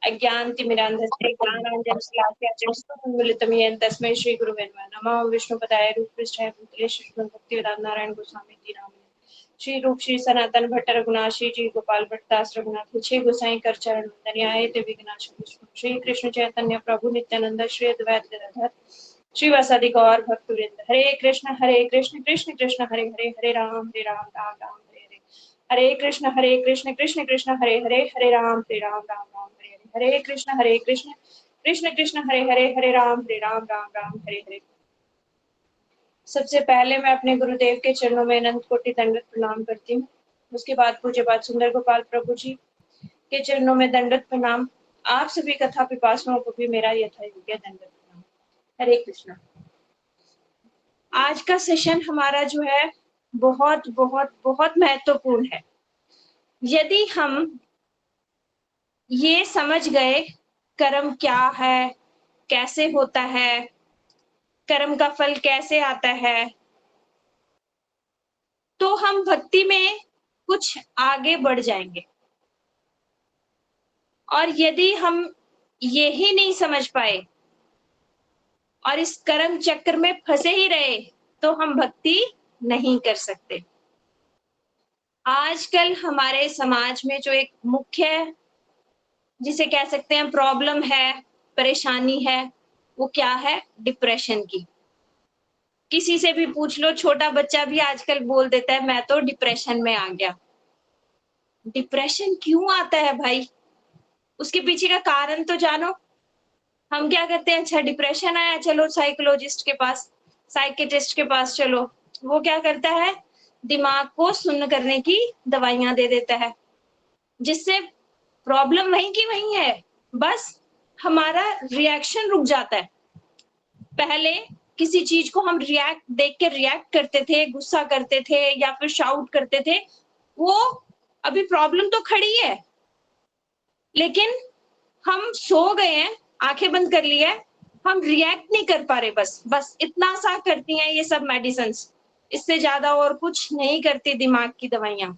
अज्ञानतिमिरान्धस्य ज्ञानाञ्जनशलाकया तस्मै श्रीगुरुवे नमः। नमः विष्णुपदाय रूपपृष्ठाय भूतले श्रीमद् भक्तिवेदांत नारायण गोस्वामी जी नाम श्री रूप श्री सनातन भट्ट रघुनाथ श्री जी गोपाल भट्टदास रघुनाथ छे गोसाई कर चरण वंदनीय ते विघ्नाश श्री कृष्ण चैतन्य प्रभु नित्यानंद श्री अद्वैत गदाधर श्रीवासादि गौर भक्तवृंद। हरे कृष्ण कृष्ण कृष्ण हरे हरे, हरे राम राम राम हरे हरे, हरे कृष्ण कृष्ण कृष्ण हरे हरे, हरे राम राम राम हरे हरे, हरे कृष्ण कृष्ण कृष्ण हरे हरे, हरे राम राम हरे हरे। सबसे पहले मैं अपने गुरुदेव के चरणों में अनंत कोटि दंडवत प्रणाम करती हूँ। उसके बाद पूज्य बात सुंदर गोपाल प्रभु जी के चरणों में दंडवत प्रणाम। आप सभी कथा पिपासुओं को भी मेरा यथायोग्य दंडवत प्रणाम। हरे कृष्णा। आज का सेशन हमारा जो है बहुत बहुत बहुत महत्वपूर्ण है। यदि हम ये समझ गए कर्म क्या है, कैसे होता है, कर्म का फल कैसे आता है, तो हम भक्ति में कुछ आगे बढ़ जाएंगे। और यदि हम यही नहीं समझ पाए और इस कर्म चक्र में फंसे ही रहे तो हम भक्ति नहीं कर सकते। आजकल हमारे समाज में जो एक मुख्य जिसे कह सकते हैं प्रॉब्लम है, परेशानी है, वो क्या है? डिप्रेशन की। किसी से भी पूछ लो, छोटा बच्चा भी आजकल बोल देता है मैं तो डिप्रेशन में आ गया। डिप्रेशन क्यों आता है भाई? उसके पीछे का कारण तो जानो। हम क्या करते हैं, अच्छा डिप्रेशन आया, चलो साइकोलॉजिस्ट के पास, साइकेट्रिस्ट के पास चलो। वो क्या करता है? दिमाग को सुन्न करने की दवाइयां दे देता है, जिससे प्रॉब्लम वहीं की वहीं है, बस हमारा रिएक्शन रुक जाता है। पहले किसी चीज को हम देख के रिएक्ट करते थे, गुस्सा करते थे या फिर शाउट करते थे, वो अभी प्रॉब्लम तो खड़ी है, लेकिन हम सो गए हैं, आंखें बंद कर ली है, हम रिएक्ट नहीं कर पा रहे। बस इतना सा करती हैं ये सब मेडिसिन, इससे ज्यादा और कुछ नहीं करती दिमाग की दवाइयां।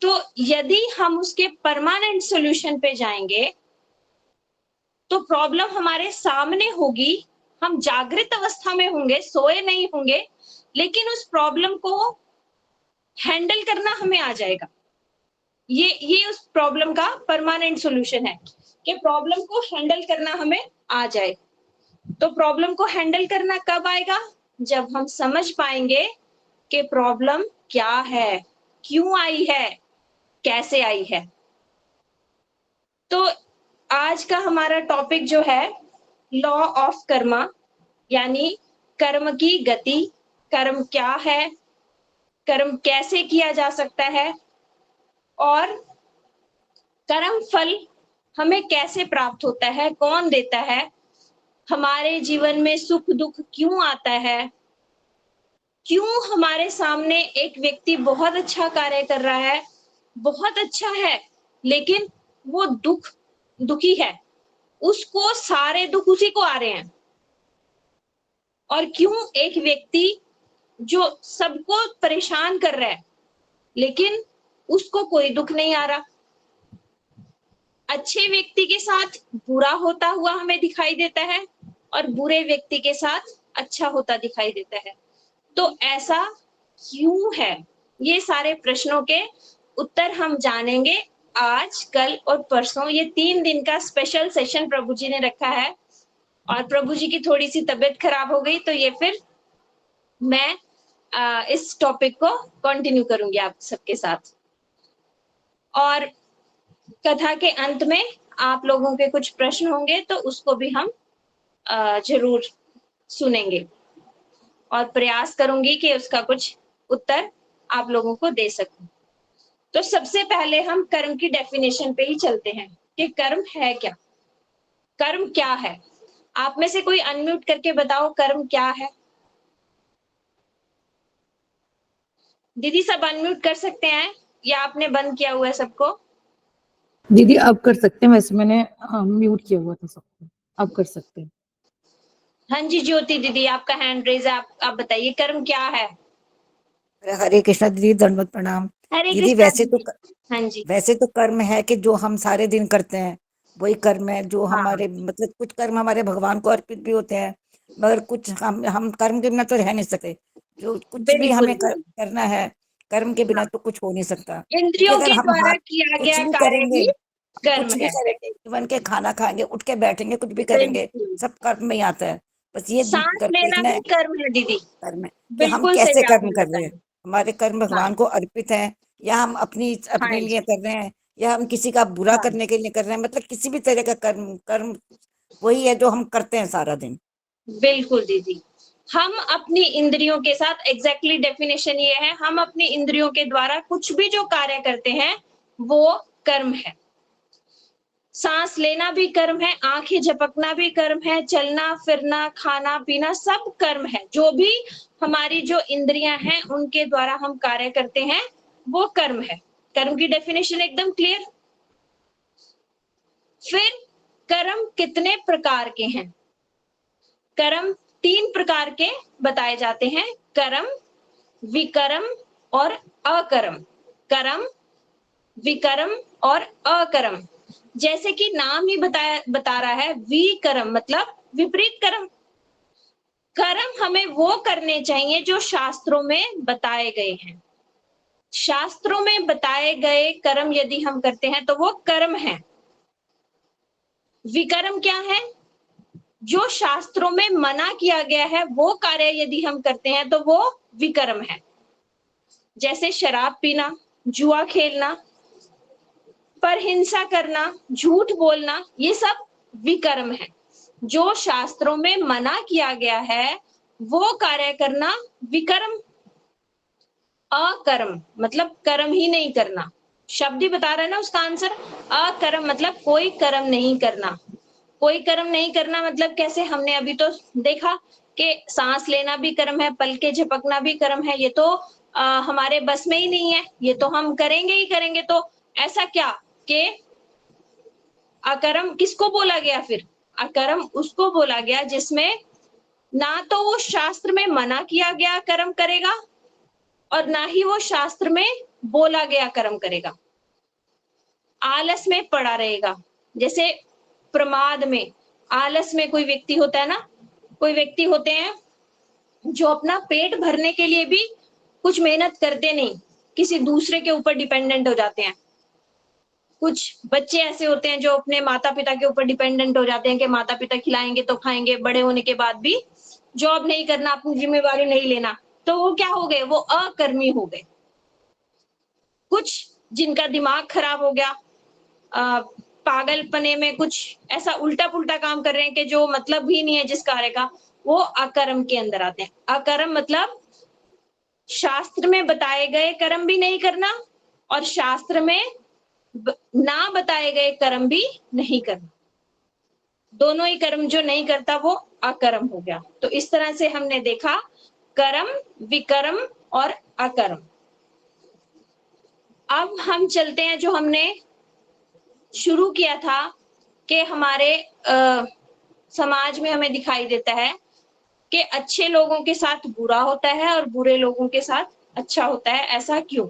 तो यदि हम उसके परमानेंट सॉल्यूशन पे जाएंगे तो प्रॉब्लम हमारे सामने होगी, हम जागृत अवस्था में होंगे, सोए नहीं होंगे, लेकिन उस प्रॉब्लम को हैंडल करना हमें आ जाएगा। ये उस प्रॉब्लम का परमानेंट सॉल्यूशन है कि प्रॉब्लम को हैंडल करना हमें आ जाए। तो प्रॉब्लम को हैंडल करना कब आएगा? जब हम समझ पाएंगे कि प्रॉब्लम क्या है, क्यों आई है, कैसे आई है। तो आज का हमारा टॉपिक जो है लॉ ऑफ कर्मा, यानी कर्म की गति, कर्म क्या है, कर्म कैसे किया जा सकता है और कर्म फल हमें कैसे प्राप्त होता है, कौन देता है, हमारे जीवन में सुख दुख क्यों आता है, क्यों हमारे सामने एक व्यक्ति बहुत अच्छा कार्य कर रहा है, बहुत अच्छा है, लेकिन वो दुखी है, उसको सारे दुख उसी को आ रहे हैं। और क्यों एक व्यक्ति जो सबको परेशान कर रहा है लेकिन उसको कोई दुख नहीं आ रहा। अच्छे व्यक्ति के साथ बुरा होता हुआ हमें दिखाई देता है और बुरे व्यक्ति के साथ अच्छा होता दिखाई देता है। तो ऐसा क्यों है? ये सारे प्रश्नों के उत्तर हम जानेंगे आज, कल और परसों। ये 3 दिन का स्पेशल सेशन प्रभु जी ने रखा है और प्रभु जी की थोड़ी सी तबीयत खराब हो गई, तो ये फिर मैं इस टॉपिक को कंटिन्यू करूंगी आप सबके साथ। और कथा के अंत में आप लोगों के कुछ प्रश्न होंगे तो उसको भी हम जरूर सुनेंगे और प्रयास करूंगी कि उसका कुछ उत्तर आप लोगों को दे सकूं। तो सबसे पहले हम कर्म की डेफिनेशन पे ही चलते हैं कि कर्म है क्या। कर्म क्या है? आप में से कोई अनम्यूट करके बताओ कर्म क्या है। दीदी सब अनम्यूट कर सकते हैं या आपने बंद किया हुआ है सबको? दीदी आप कर सकते हैं, वैसे मैंने म्यूट किया हुआ था सबको, आप कर सकते हैं। हाँ जी ज्योति दीदी आपका हैंड रेज है, आप बताइए कर्म क्या है। हरे कृष्णा दीदी, दंडवत प्रणाम। हरे दीदी कृष्णा वैसे तो दीदी। हाँ जी। वैसे तो कर्म है कि जो हम सारे दिन करते हैं वही कर्म है, जो हाँ हमारे मतलब कुछ कर्म हमारे भगवान को अर्पित भी होते हैं, मगर कुछ हम कर्म के बिना तो रह नहीं सकते। जो कुछ भी बिल्कुल हमें दीदी। करना है, कर्म के बिना हाँ, तो कुछ हो नहीं सकता। क्योंकि इंद्रियों अगर के हम द्वारा हाथ किया कुछ गया भी कार्य करेंगे, ही हम कर्म कुछ भी है। करेंगे, इवन के खाना खाएंगे, उठ के बैठेंगे, कुछ भी करेंगे, बिल्कुल। सब कर्म में ही आता है। बस ये सांस लेना देखना भी है कर्म है दीदी। कर्म है कि हम बिल्कुल कैसे सही कर्म आपने कर रहे हैं, बताया। हमारे कर्म हाँ। भगवान को अर्पित है, या हम अपनी हाँ अपने लिए जी। कर रहे हैं, या हम किसी का बुरा हाँ, करने के लिए कर रहे हैं। मतलब किसी भी तरह का कर्म कर्म वही है जो हम करते हैं सारा दिन। बिल्कुल दीदी। हम अपनी इंद्रियों के साथ एग्जैक्टली डेफिनेशन ये है, हम अपनी इंद्रियों के द्वारा कुछ भी जो कार्य करते हैं वो कर्म है। सांस लेना भी कर्म है, आंखें झपकना भी कर्म है, चलना फिरना खाना पीना सब कर्म है। जो भी हमारी जो इंद्रियां हैं उनके द्वारा हम कार्य करते हैं वो कर्म है। कर्म की डेफिनेशन एकदम क्लियर। फिर कर्म कितने प्रकार के हैं? कर्म 3 प्रकार के बताए जाते हैं। कर्म, विकर्म और अकर्म। कर्म, विकर्म और अकर्म। जैसे कि नाम ही बता रहा है, विकर्म मतलब विपरीत कर्म। कर्म हमें वो करने चाहिए जो शास्त्रों में बताए गए हैं। शास्त्रों में बताए गए कर्म यदि हम करते हैं तो वो कर्म है। विकर्म क्या है? जो शास्त्रों में मना किया गया है वो कार्य यदि हम करते हैं तो वो विकर्म है। जैसे शराब पीना, जुआ खेलना, परहिंसा करना, झूठ बोलना, ये सब विकर्म है। जो शास्त्रों में मना किया गया है वो कार्य करना विकर्म। अकर्म मतलब कर्म ही नहीं करना। शब्द ही बता रहा है ना उसका आंसर। अकर्म मतलब कोई कर्म नहीं करना। कोई कर्म नहीं करना मतलब कैसे? हमने अभी तो देखा कि सांस लेना भी कर्म है, पलके झपकना भी कर्म है। ये तो हमारे बस में ही नहीं है, ये तो हम करेंगे ही करेंगे। तो ऐसा क्या कि अकर्म किसको बोला गया फिर? अकर्म उसको बोला गया जिसमें ना तो वो शास्त्र में मना किया गया कर्म करेगा और ना ही वो शास्त्र में बोला गया कर्म करेगा। आलस में पड़ा रहेगा। जैसे प्रमाद में, आलस में कोई व्यक्ति होता है ना, कोई व्यक्ति होते हैं जो अपना पेट भरने के लिए भी कुछ मेहनत करते नहीं, किसी दूसरे के ऊपर डिपेंडेंट हो जाते हैं। कुछ बच्चे ऐसे होते हैं जो अपने माता-पिता के ऊपर डिपेंडेंट हो जाते हैं कि माता-पिता खिलाएँगे तो खाएँगे, बड़े होने के बाद भी जॉब नहीं करना, अपनी ज़िम्मेवारी नहीं लेना। तो वो क्या हो गए? वो अकर्मी हो गए। कुछ जिनका दिमाग खराब हो गया, अ, पागलपने में कुछ ऐसा उल्टा-पुल्टा काम कर रहे हैं कि जो मतलब ही नहीं है जिस कार्य का, वो अकर्म के अंदर आते हैं। अकर्म मतलब शास्त्र में बताए गए कर्म भी नहीं करना और शास्त्र में ना बताए गए कर्म भी नहीं करना। दोनों ही कर्म जो नहीं करता वो अकर्म हो गया। तो इस तरह से हमने देखा कर्म, विकर्म और अकर्म। अब हम चलते हैं जो हमने शुरू किया था कि हमारे समाज में हमें दिखाई देता है कि अच्छे लोगों के साथ बुरा होता है और बुरे लोगों के साथ अच्छा होता है। ऐसा क्यों?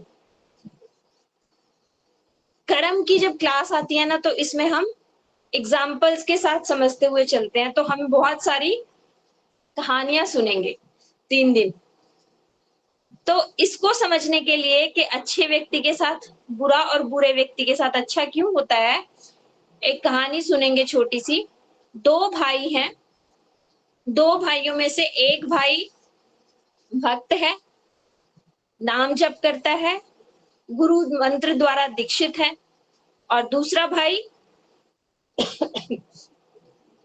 कर्म की जब क्लास आती है ना तो इसमें हम एग्जाम्पल्स के साथ समझते हुए चलते हैं। तो हम बहुत सारी कहानियां सुनेंगे 3 दिन। तो इसको समझने के लिए कि अच्छे व्यक्ति के साथ बुरा और बुरे व्यक्ति के साथ अच्छा क्यों होता है, एक कहानी सुनेंगे छोटी सी। 2 भाई हैं। 2 भाइयों में से एक भाई भक्त है, नाम जप करता है, गुरु मंत्र द्वारा दीक्षित है और दूसरा भाई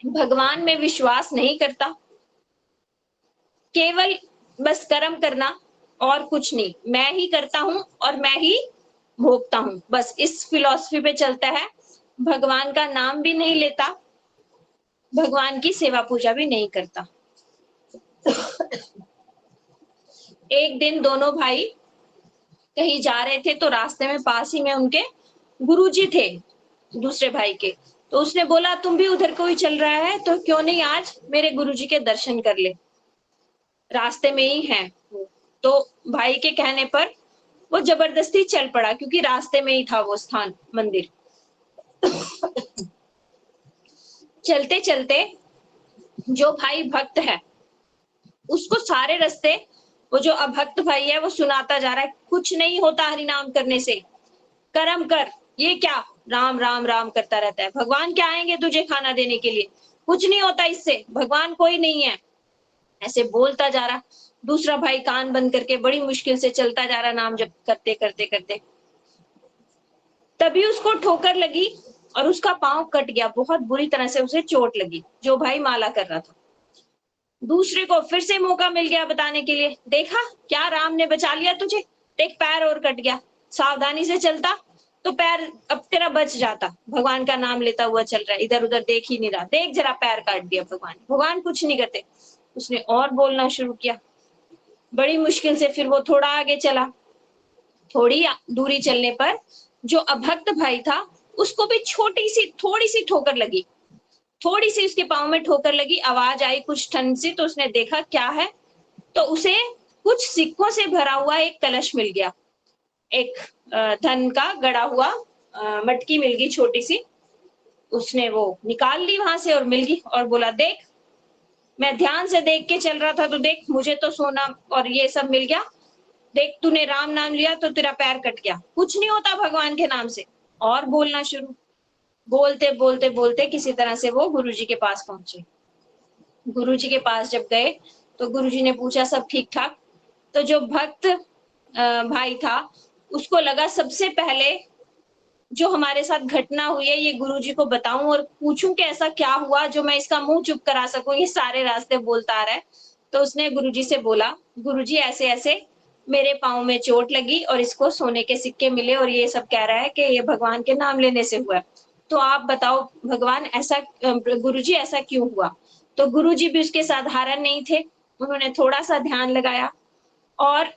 भगवान में विश्वास नहीं करता, केवल बस कर्म करना और कुछ नहीं, मैं ही करता हूं और मैं ही भोगता हूं, बस इस फिलॉसफी पे चलता है। भगवान का नाम भी नहीं लेता, भगवान की सेवा पूजा भी नहीं करता। एक दिन दोनों भाई कहीं जा रहे थे तो रास्ते में पास ही में उनके गुरुजी थे दूसरे भाई के। तो उसने बोला तुम भी उधर को ही चल रहा है तो क्यों नहीं आज मेरे गुरुजी के दर्शन कर ले, रास्ते में ही हैं। तो भाई के कहने पर वो जबरदस्ती चल पड़ा क्योंकि रास्ते में ही था वो स्थान, मंदिर। चलते चलते जो भाई भक्त है उसको सारे रास्ते वो जो अभक्त भाई है वो सुनाता जा रहा है, कुछ नहीं होता हरि नाम करने से, कर्म कर। ये क्या, राम राम राम करता रहता है, भगवान क्या आएंगे तुझे खाना देने के लिए, कुछ नहीं होता इससे, भगवान कोई नहीं है, ऐसे बोलता जा रहा। दूसरा भाई कान बंद करके बड़ी मुश्किल से चलता जा रहा नाम जप करते करते करते। तभी उसको ठोकर लगी और उसका पांव कट गया, बहुत बुरी तरह से उसे चोट लगी, जो भाई माला कर रहा था। दूसरे को फिर से मौका मिल गया बताने के लिए, देखा क्या राम ने बचा लिया तुझे, एक पैर और कट गया, सावधानी से चलता तो पैर अब तेरा बच जाता, भगवान का नाम लेता हुआ चल रहा है, इधर उधर देख ही नहीं रहा, देख जरा पैर काट दिया भगवान, भगवान कुछ नहीं करते। उसने और बोलना शुरू किया, बड़ी मुश्किल से फिर वो थोड़ा आगे चला। थोड़ी दूरी चलने पर जो अभक्त भाई था उसको भी थोड़ी सी ठोकर लगी, थोड़ी सी उसके पांव में ठोकर लगी, आवाज आई कुछ ठंड सी, तो उसने देखा क्या है, तो उसे कुछ सिक्कों से भरा हुआ एक कलश मिल गया, एक धन का गड़ा हुआ मटकी मिल गई छोटी सी। उसने वो निकाल ली वहां से और मिल गई और बोला, देख मैं ध्यान से देख के चल रहा था तो देख मुझे तो सोना और ये सब मिल गया, देख तूने राम नाम लिया तो तेरा पैर कट गया, कुछ नहीं होता भगवान के नाम से। और बोलना शुरू, बोलते बोलते बोलते किसी तरह से वो गुरुजी के पास पहुंचे। गुरुजी के पास जब गए तो गुरुजी ने पूछा सब ठीक ठाक, तो जो भक्त भाई था उसको लगा सबसे पहले जो हमारे साथ घटना हुई है ये गुरुजी को बताऊं और पूछूं कि ऐसा क्या हुआ जो मैं इसका मुंह चुप करा सकूं, ये सारे रास्ते बोलता आ रहा है। तो उसने गुरुजी से बोला, गुरुजी ऐसे ऐसे मेरे पाँव में चोट लगी और इसको सोने के सिक्के मिले और ये सब कह रहा है कि ये भगवान के नाम लेने से हुआ है, तो आप बताओ भगवान ऐसा गुरुजी ऐसा क्यों हुआ। तो गुरुजी भी उसके साधारण नहीं थे, उन्होंने थोड़ा सा ध्यान लगाया और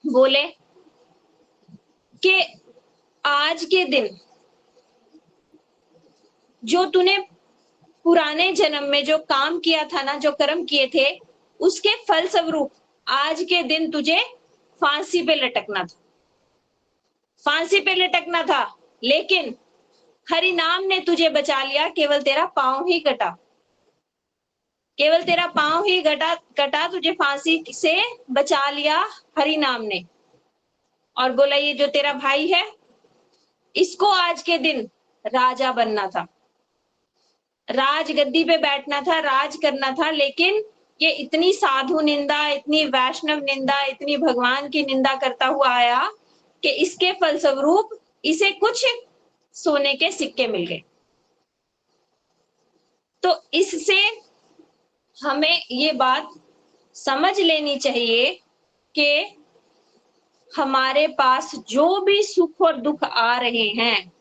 बोले कि आज के दिन जो तूने पुराने जन्म में जो काम किया था ना, जो कर्म किए थे, उसके फल स्वरूप आज के दिन तुझे फांसी पे लटकना था, फांसी पे लटकना था, लेकिन हरि नाम ने तुझे बचा लिया, केवल तेरा पांव ही कटा, केवल तेरा पांव ही कटा, तुझे फांसी से बचा लिया हरि नाम ने। और बोला ये जो तेरा भाई है इसको आज के दिन राजा बनना था, राज गद्दी पे बैठना था, राज करना था, लेकिन ये इतनी साधु निंदा, इतनी वैष्णव निंदा, इतनी भगवान की निंदा करता हुआ आया कि इसके फलस्वरूप इसे कुछ सोने के सिक्के मिल गए। तो इससे हमें ये बात समझ लेनी चाहिए कि हमारे पास जो भी सुख और दुख आ रहे हैं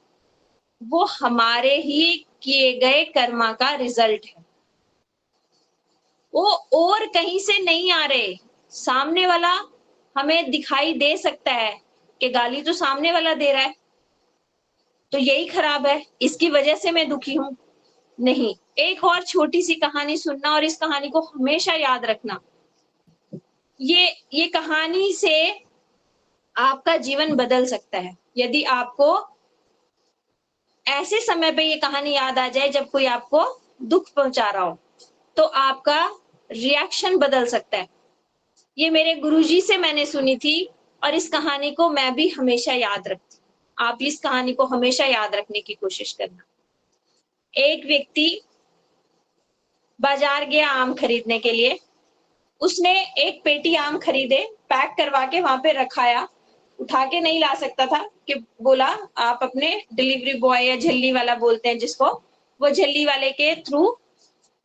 वो हमारे ही किए गए कर्मा का रिजल्ट है, वो और कहीं से नहीं आ रहे। सामने वाला हमें दिखाई दे सकता है कि गाली तो सामने वाला दे रहा है तो यही खराब है, इसकी वजह से मैं दुखी हूं, नहीं। एक और छोटी सी कहानी सुनना और इस कहानी को हमेशा याद रखना, ये कहानी से आपका जीवन बदल सकता है। यदि आपको ऐसे समय पे ये कहानी याद आ जाए जब कोई आपको दुख पहुंचा रहा हो तो आपका रिएक्शन बदल सकता है। ये मेरे गुरुजी से मैंने सुनी थी और इस कहानी को मैं भी हमेशा याद रखती हूँ। आप इस कहानी को हमेशा याद रखने की कोशिश करना। एक व्यक्ति बाजार गया आम खरीदने के लिए, उसने एक पेटी आम खरीदे, पैक करवा के वहां पे रखाया, उठा के नहीं ला सकता था कि बोला आप अपने डिलीवरी बॉय या झल्ली वाला बोलते हैं जिसको, वो झल्ली वाले के थ्रू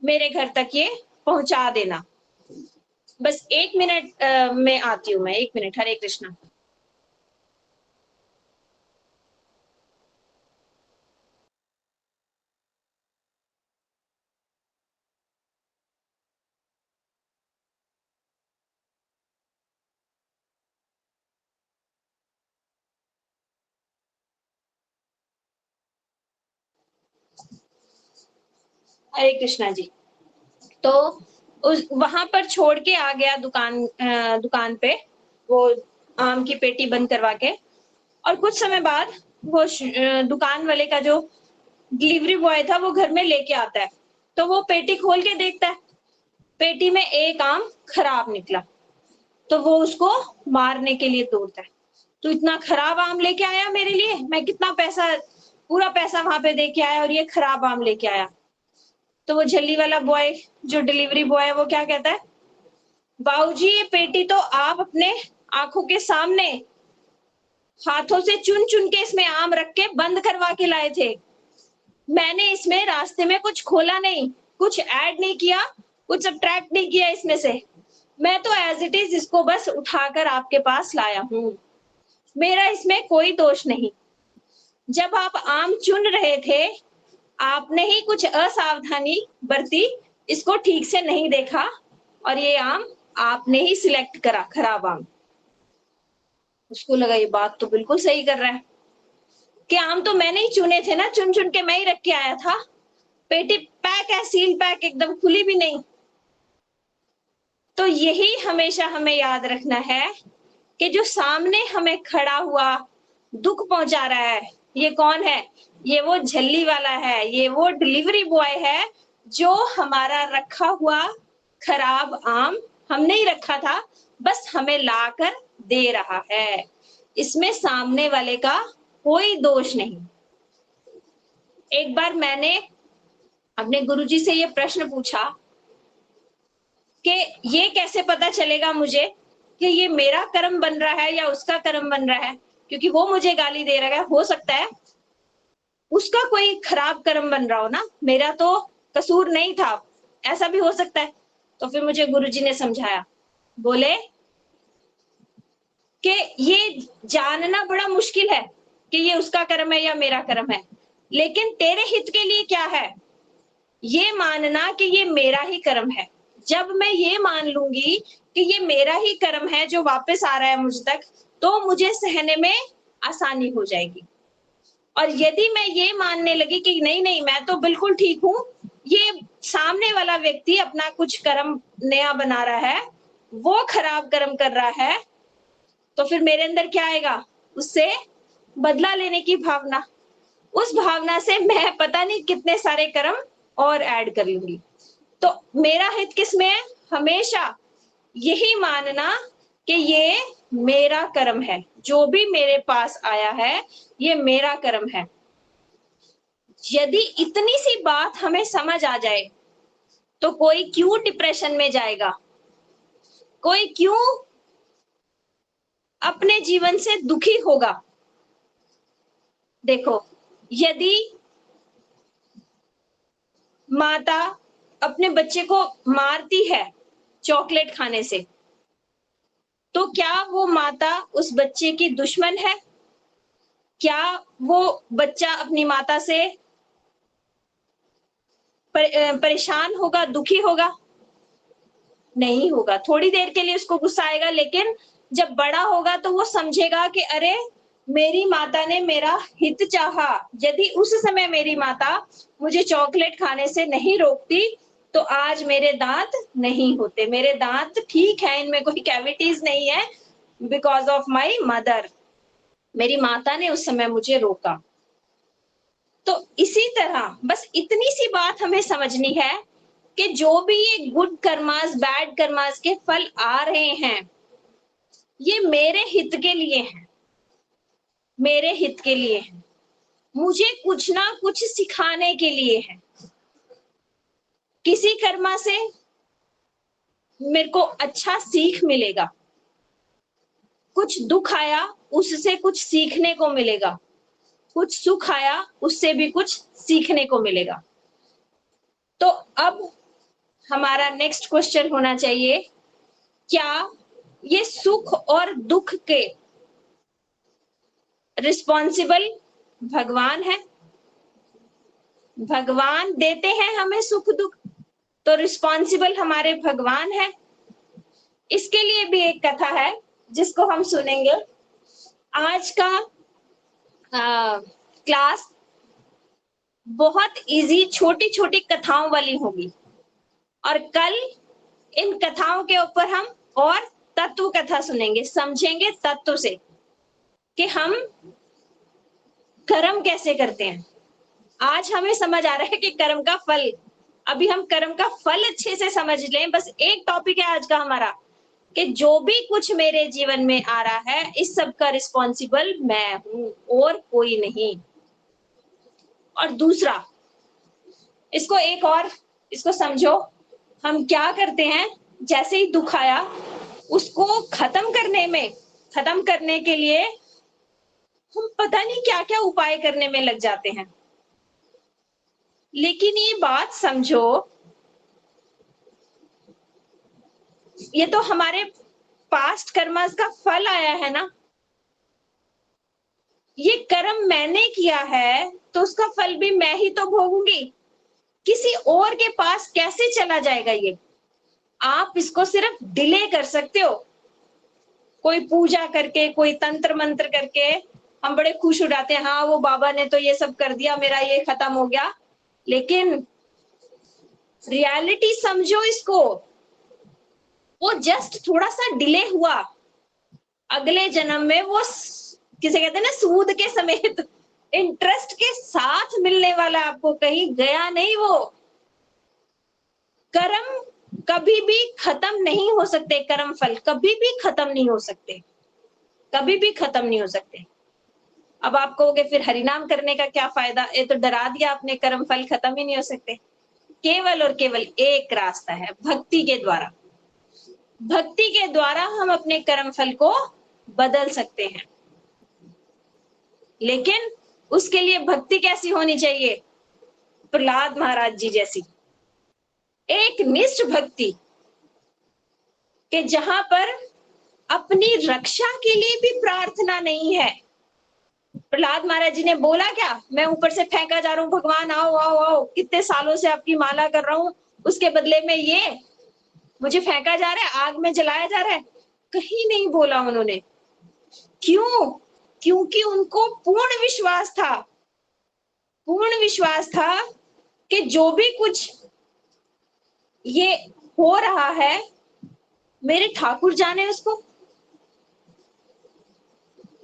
मेरे घर तक ये पहुंचा देना। बस 1 मिनट में आती हूँ मैं, 1 मिनट। हरे कृष्णा। हरे कृष्णा जी। तो उस वहां पर छोड़ के आ गया दुकान पे, वो आम की पेटी बंद करवा के। और कुछ समय बाद वो दुकान वाले का जो डिलीवरी बॉय था वो घर में लेके आता है, तो वो पेटी खोल के देखता है, पेटी में एक आम खराब निकला, तो वो उसको मारने के लिए दौड़ता है। तो इतना खराब आम लेके आया मेरे लिए, मैं कितना पैसा, पूरा पैसा वहां पे दे के आया और ये खराब आम लेके आया। तो वो झल्ली वाला बॉय, जो डिलीवरी बॉय है, वो क्या कहता है, बाबूजी ये पेटी तो आप अपने आंखों के सामने हाथों से चुन चुन के इसमें आम रख के बंद करवा के लाए थे। मैंने इसमें रास्ते में कुछ खोला नहीं, कुछ ऐड नहीं किया, कुछ सब्ट्रैक्ट नहीं किया इसमें से। मैं तो एज इट इज इसको बस उठाकर आपके पास लाया हूँ, मेरा इसमें कोई दोष नहीं। जब आप आम चुन रहे थे, आपने ही कुछ असावधानी बरती, इसको ठीक से नहीं देखा और ये आम आपने ही सिलेक्ट करा, खराब आम। उसको लगा ये बात तो बिल्कुल सही कर रहा है कि आम तो मैंने ही चुने थे ना, चुन चुन के मैं ही रख के आया था, पेटी पैक है, सील पैक, एकदम खुली भी नहीं। तो यही हमेशा हमें याद रखना है कि जो सामने हमें खड़ा हुआ दुख पहुंचा रहा है, ये कौन है, ये वो झल्ली वाला है, ये वो डिलीवरी बॉय है जो हमारा रखा हुआ खराब आम हमने ही रखा था, बस हमें लाकर दे रहा है। इसमें सामने वाले का कोई दोष नहीं। एक बार मैंने अपने गुरुजी से ये प्रश्न पूछा कि ये कैसे पता चलेगा मुझे कि ये मेरा कर्म बन रहा है या उसका कर्म बन रहा है, क्योंकि वो मुझे गाली दे रहा है, हो सकता है उसका कोई खराब कर्म बन रहा हो ना, मेरा तो कसूर नहीं था, ऐसा भी हो सकता है। तो फिर मुझे गुरुजी ने समझाया, बोले कि ये जानना बड़ा मुश्किल है कि ये उसका कर्म है या मेरा कर्म है, लेकिन तेरे हित के लिए क्या है, ये मानना कि ये मेरा ही कर्म है। जब मैं ये मान लूंगी कि ये मेरा ही कर्म है जो वापस आ रहा है मुझ तक, तो मुझे सहने में आसानी हो जाएगी। और यदि मैं ये मानने लगी कि नहीं नहीं मैं तो बिल्कुल ठीक हूं, ये सामने वाला व्यक्ति अपना कुछ कर्म नया बना रहा है, वो खराब कर्म कर रहा है, तो फिर मेरे अंदर क्या आएगा, उससे बदला लेने की भावना। उस भावना से मैं पता नहीं कितने सारे कर्म और ऐड कर लूंगी। तो मेरा हित किसमें है, हमेशा यही मानना कि ये मेरा कर्म है, जो भी मेरे पास आया है ये मेरा कर्म है। यदि इतनी सी बात हमें समझ आ जाए तो कोई क्यों डिप्रेशन में जाएगा, कोई क्यों अपने जीवन से दुखी होगा। देखो, यदि माता अपने बच्चे को मारती है चॉकलेट खाने से, तो क्या वो माता उस बच्चे की दुश्मन है? क्या वो बच्चा अपनी माता से परेशान होगा, दुखी होगा? नहीं होगा। थोड़ी देर के लिए उसको गुस्सा आएगा, लेकिन जब बड़ा होगा तो वो समझेगा कि अरे मेरी माता ने मेरा हित चाहा, यदि उस समय मेरी माता मुझे चॉकलेट खाने से नहीं रोकती तो आज मेरे दांत नहीं होते, मेरे दांत ठीक है, इनमें कोई कैविटीज नहीं है, बिकॉज ऑफ माई मदर, मेरी माता ने उस समय मुझे रोका। तो इसी तरह बस इतनी सी बात हमें समझनी है कि जो भी ये गुड कर्मास बैड कर्मास के फल आ रहे हैं, ये मेरे हित के लिए हैं, मेरे हित के लिए हैं, मुझे कुछ ना कुछ सिखाने के लिए है। किसी कर्मा से मेरे को अच्छा सीख मिलेगा, कुछ दुख आया उससे कुछ सीखने को मिलेगा, कुछ सुख आया उससे भी कुछ सीखने को मिलेगा। तो अब हमारा नेक्स्ट क्वेश्चन होना चाहिए, क्या ये सुख और दुख के रिस्पॉन्सिबल भगवान है? भगवान देते हैं हमें सुख दुख, तो रिस्पॉन्सिबल हमारे भगवान है। इसके लिए भी एक कथा है जिसको हम सुनेंगे। आज का क्लास बहुत इजी छोटी छोटी कथाओं वाली होगी और कल इन कथाओं के ऊपर हम और तत्व कथा सुनेंगे, समझेंगे तत्व से कि हम कर्म कैसे करते हैं। आज हमें समझ आ रहा है कि कर्म का फल, अभी हम कर्म का फल अच्छे से समझ लें। बस एक टॉपिक है आज का हमारा कि जो भी कुछ मेरे जीवन में आ रहा है, इस सब का रिस्पॉन्सिबल मैं हूं और कोई नहीं। और दूसरा, इसको एक और इसको समझो, हम क्या करते हैं, जैसे ही दुख आया उसको खत्म करने के लिए हम पता नहीं क्या क्या उपाय करने में लग जाते हैं। लेकिन ये बात समझो, ये तो हमारे पास्ट कर्मस का फल आया है ना। ये कर्म मैंने किया है तो उसका फल भी मैं ही तो भोगूंगी, किसी और के पास कैसे चला जाएगा ये। आप इसको सिर्फ डिले कर सकते हो, कोई पूजा करके, कोई तंत्र मंत्र करके हम बड़े खुश हो जाते हैं, हाँ वो बाबा ने तो ये सब कर दिया, मेरा ये खत्म हो गया। लेकिन रियलिटी समझो इसको, वो जस्ट थोड़ा सा डिले हुआ, अगले जन्म में वो किसे कहते हैं ना, सूद के समेत इंटरेस्ट के साथ मिलने वाला, आपको कहीं गया नहीं। वो कर्म कभी भी खत्म नहीं हो सकते, कर्म फल कभी भी खत्म नहीं हो सकते, कभी भी खत्म नहीं हो सकते। अब आप कहोगे फिर हरिनाम करने का क्या फायदा, ये तो डरा दिया आपने, कर्म फल खत्म ही नहीं हो सकते। केवल और केवल एक रास्ता है, भक्ति के द्वारा। भक्ति के द्वारा हम अपने कर्म फल को बदल सकते हैं। लेकिन उसके लिए भक्ति कैसी होनी चाहिए, प्रहलाद महाराज जी जैसी एक निष्ठ भक्ति, कि जहां पर अपनी रक्षा के लिए भी प्रार्थना नहीं है। प्रहलाद महाराज जी ने बोला क्या, मैं ऊपर से फेंका जा रहा हूं, भगवान आओ आओ आओ, कितने सालों से आपकी माला कर रहा हूं, उसके बदले में ये मुझे फेंका जा रहा है, आग में जलाया जा रहा है। कहीं नहीं बोला उन्होंने। क्यों? क्योंकि उनको पूर्ण विश्वास था कि जो भी कुछ ये हो रहा है, मेरे ठाकुर जाने उसको।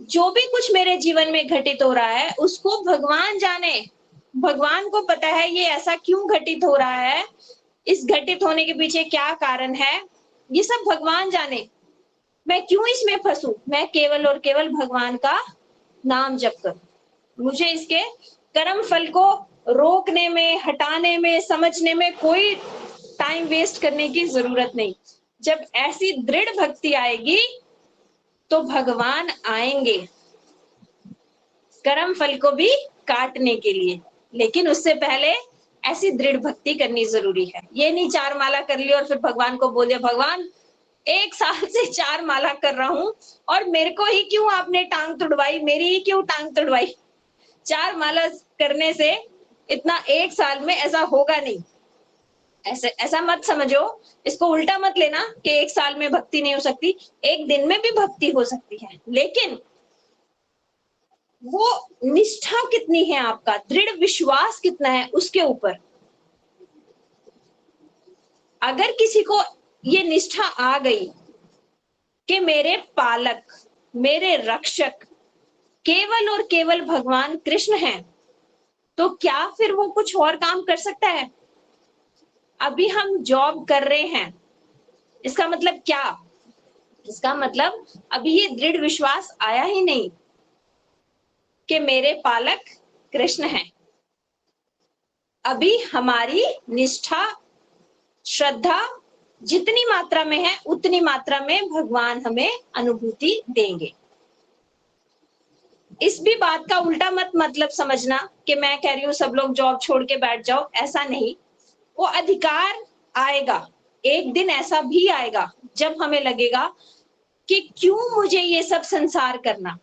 जो भी कुछ मेरे जीवन में घटित हो रहा है उसको भगवान जाने। भगवान को पता है ये ऐसा क्यों घटित हो रहा है, इस घटित होने के पीछे क्या कारण है, ये सब भगवान जाने। मैं क्यों इसमें फंसूं, मैं केवल और केवल भगवान का नाम जप करूं। मुझे इसके कर्म फल को रोकने में, हटाने में, समझने में कोई टाइम वेस्ट करने की जरूरत नहीं। जब ऐसी दृढ़ भक्ति आएगी तो भगवान आएंगे कर्म फल को भी काटने के लिए। लेकिन उससे पहले ऐसी दृढ़ भक्ति करनी जरूरी है। ये नहीं 4 माला कर ली और फिर भगवान को बोल दिया, भगवान 1 साल से 4 माला कर रहा हूं और मेरे को ही क्यों आपने टांग तुड़वाई, मेरी ही क्यों टांग तुड़वाई। 4 माला करने से इतना 1 साल में ऐसा होगा नहीं। ऐसा मत समझो, इसको उल्टा मत लेना कि 1 साल में भक्ति नहीं हो सकती। 1 दिन में भी भक्ति हो सकती है, लेकिन वो निष्ठा कितनी है, आपका दृढ़ विश्वास कितना है उसके ऊपर। अगर किसी को ये निष्ठा आ गई कि मेरे पालक, मेरे रक्षक केवल और केवल भगवान कृष्ण हैं, तो क्या फिर वो कुछ और काम कर सकता है? अभी हम जॉब कर रहे हैं, इसका मतलब क्या? इसका मतलब अभी ये दृढ़ विश्वास आया ही नहीं कि मेरे पालक कृष्ण हैं। अभी हमारी निष्ठा, श्रद्धा जितनी मात्रा में है उतनी मात्रा में भगवान हमें अनुभूति देंगे। इस भी बात का उल्टा मत मतलब समझना कि मैं कह रही हूं सब लोग जॉब छोड़ के बैठ जाओ, ऐसा नहीं। वो अधिकार आएगा, एक दिन ऐसा भी आएगा जब हमें लगेगा कि क्यों मुझे ये सब संसार करना।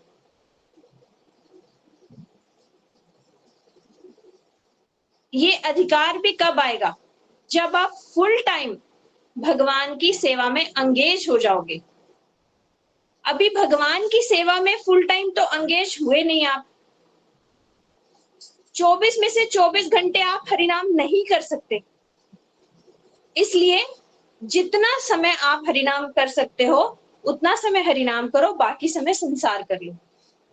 ये अधिकार भी कब आएगा? जब आप फुल टाइम भगवान की सेवा में अंगेज हो जाओगे। अभी भगवान की सेवा में फुल टाइम तो अंगेज हुए नहीं आप। 24 में से 24 घंटे आप हरिनाम नहीं कर सकते। इसलिए जितना समय आप हरिनाम कर सकते हो उतना समय हरिनाम करो, बाकी समय संसार कर लो।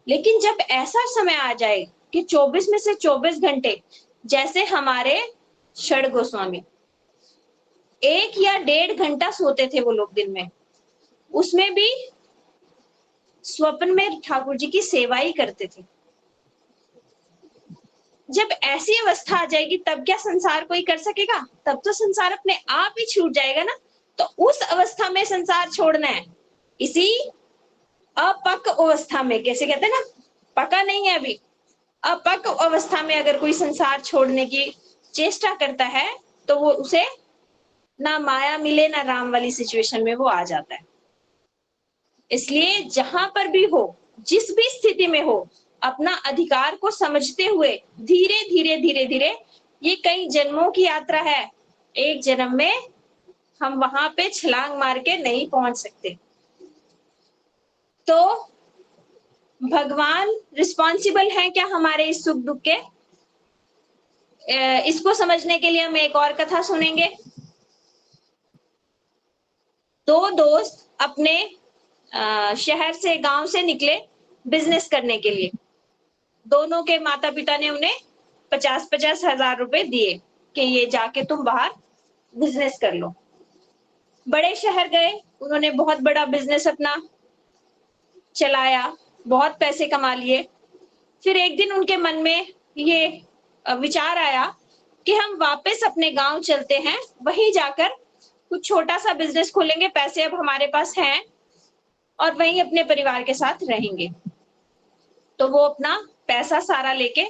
लेकिन जब ऐसा समय आ जाए कि 24 में से 24 घंटे, जैसे हमारे षड गोस्वामी 1 या 1.5 घंटा सोते थे वो लोग दिन में, उसमें भी स्वप्न में ठाकुर जी की सेवा ही करते थे। जब ऐसी अवस्था आ जाएगी तब क्या संसार कोई कर सकेगा? तब तो संसार अपने आप ही छूट जाएगा ना। तो उस अवस्था में संसार छोड़ना है, इसी अपक्व अवस्था में, कैसे कहते हैं ना, पका नहीं है अभी, अपक्व अवस्था में अगर कोई संसार छोड़ने की चेष्टा करता है तो वो उसे ना माया मिले ना राम वाली सिचुएशन में वो आ जाता है। इसलिए जहां पर भी हो, जिस भी स्थिति में हो, अपना अधिकार को समझते हुए धीरे धीरे धीरे धीरे, ये कई जन्मों की यात्रा है। एक जन्म में हम वहां पे छलांग मार के नहीं पहुंच सकते। तो भगवान रिस्पॉन्सिबल है क्या हमारे इस सुख दुख के? इसको समझने के लिए हम एक और कथा सुनेंगे। दो दोस्त अपने शहर से, गांव से निकले बिजनेस करने के लिए। दोनों के माता पिता ने उन्हें 50-50 हजार रुपए दिए कि ये जाके तुम बाहर बिजनेस कर लो। बड़े शहर गए, उन्होंने बहुत बड़ा बिजनेस अपना चलाया, बहुत पैसे कमा लिए। फिर एक दिन उनके मन में ये विचार आया कि हम वापस अपने गांव चलते हैं, वहीं जाकर कुछ छोटा सा बिजनेस खोलेंगे, पैसे अब हमारे पास हैं और वहीं अपने परिवार के साथ रहेंगे। तो वो अपना पैसा सारा लेके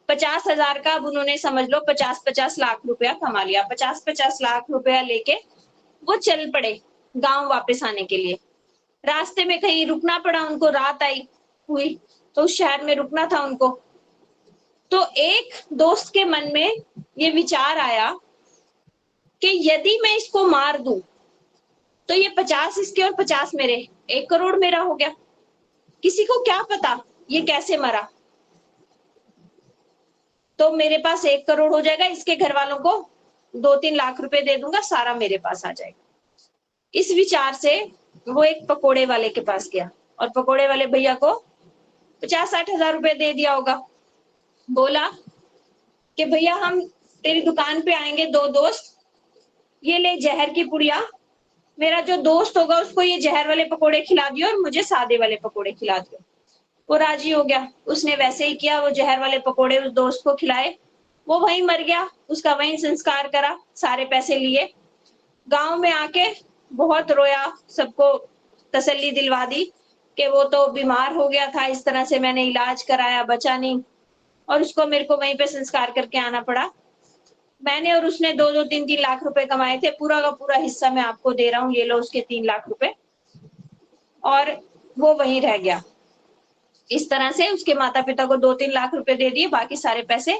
50,000 का, अब उन्होंने समझ लो 50-50 लाख रुपया कमा लिया। 50-50 लाख रुपया लेके वो चल पड़े गांव वापस आने के लिए। रास्ते में कहीं रुकना पड़ा उनको, रात आई हुई तो उस शहर में रुकना था उनको। तो एक दोस्त के मन में ये विचार आया कि यदि मैं इसको मार दूं तो ये 50 इसके और 50 मेरे, 1 करोड़ मेरा हो गया। किसी को क्या पता ये कैसे मरा, तो मेरे पास 1 करोड़ हो जाएगा, इसके घर वालों को 2-3 लाख रुपए दे दूंगा, सारा मेरे पास आ जाएगा। इस विचार से वो एक पकोड़े वाले के पास गया और पकोड़े वाले भैया को 50-60 हजार रुपए दे दिया होगा। बोला कि भैया हम तेरी दुकान पे आएंगे 2 दोस्त, ये ले जहर की पुड़िया, मेरा जो दोस्त होगा उसको ये जहर वाले पकोड़े खिला दियो और मुझे सादे वाले पकोड़े खिला दियो। वो राजी हो गया, उसने वैसे ही किया। वो जहर वाले पकोड़े उस दोस्त को खिलाए, वो वहीं मर गया, उसका वहीं संस्कार करा, सारे पैसे लिए। गांव में आके बहुत रोया, सबको तसल्ली दिलवा दी कि वो तो बीमार हो गया था, इस तरह से मैंने इलाज कराया, बचा नहीं और उसको मेरे को वहीं पे संस्कार करके आना पड़ा। मैंने और उसने 2-2, 3-3 लाख रुपए कमाए थे, पूरा का पूरा हिस्सा मैं आपको दे रहा हूँ, ये लो उसके 3 लाख रुपए। और वो वहीं रह गया। इस तरह से उसके माता पिता को 2-3 लाख रुपए दे दिए, बाकी सारे पैसे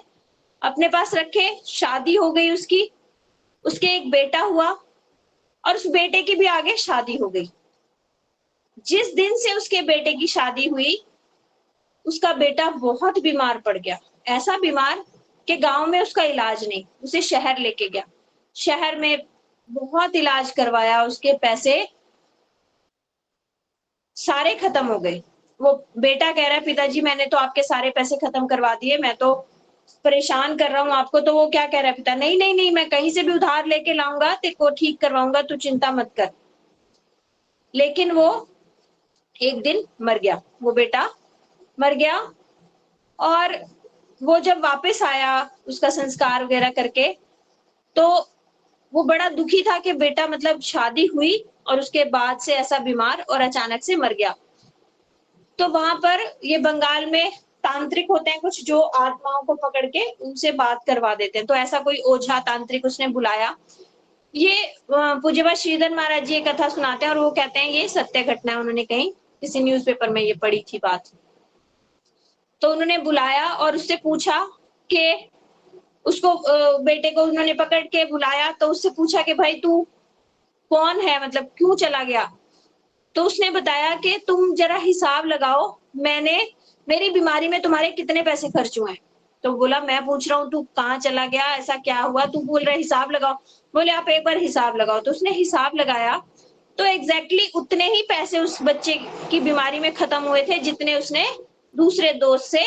अपने पास रखे। शादी हो गई उसकी, उसके एक बेटा हुआ और उस बेटे की भी आगे शादी हो गई। जिस दिन से उसके बेटे की शादी हुई, उसका बेटा बहुत बीमार पड़ गया, ऐसा बीमार कि गांव में उसका इलाज नहीं, उसे शहर लेके गया। शहर में बहुत इलाज करवाया, उसके पैसे सारे खत्म हो गए। वो बेटा कह रहा है पिताजी मैंने तो आपके सारे पैसे खत्म करवा दिए, मैं तो परेशान कर रहा हूँ आपको। तो वो क्या कह रहा है पिता, नहीं नहीं नहीं, मैं कहीं से भी उधार लेके लाऊंगा, तेरे को ठीक करवाऊंगा, तू चिंता मत कर। लेकिन वो एक दिन मर गया, वो बेटा मर गया। और वो जब वापस आया उसका संस्कार वगैरह करके, तो वो बड़ा दुखी था कि बेटा मतलब शादी हुई और उसके बाद से ऐसा बीमार और अचानक से मर गया। तो वहां पर ये बंगाल में तांत्रिक होते हैं कुछ, जो आत्माओं को पकड़ के उनसे बात करवा देते हैं। तो ऐसा कोई ओझा तांत्रिक उसने बुलाया। ये पूज्यपाद श्रीधर महाराज जी ये कथा सुनाते हैं और वो कहते हैं ये सत्य घटना है, उन्होंने कहीं किसी न्यूज़पेपर में ये पढ़ी थी बात। तो उन्होंने बुलाया और उससे पूछा कि उसको बेटे को उन्होंने पकड़ के बुलाया, तो उससे पूछा कि भाई तू कौन है, मतलब क्यों चला गया। तो उसने बताया कि तुम जरा हिसाब लगाओ, मैंने मेरी बीमारी में तुम्हारे कितने पैसे खर्च हुए हैं। तो बोला मैं पूछ रहा हूँ तू कहाँ चला गया, ऐसा क्या हुआ, तू बोल रहा हिसाब लगाओ। बोले आप एक बार हिसाब लगाओ। तो उसने हिसाब लगाया तो एग्जैक्टली उतने ही पैसे उस बच्चे की बीमारी में खत्म हुए थे जितने उसने दूसरे दोस्त से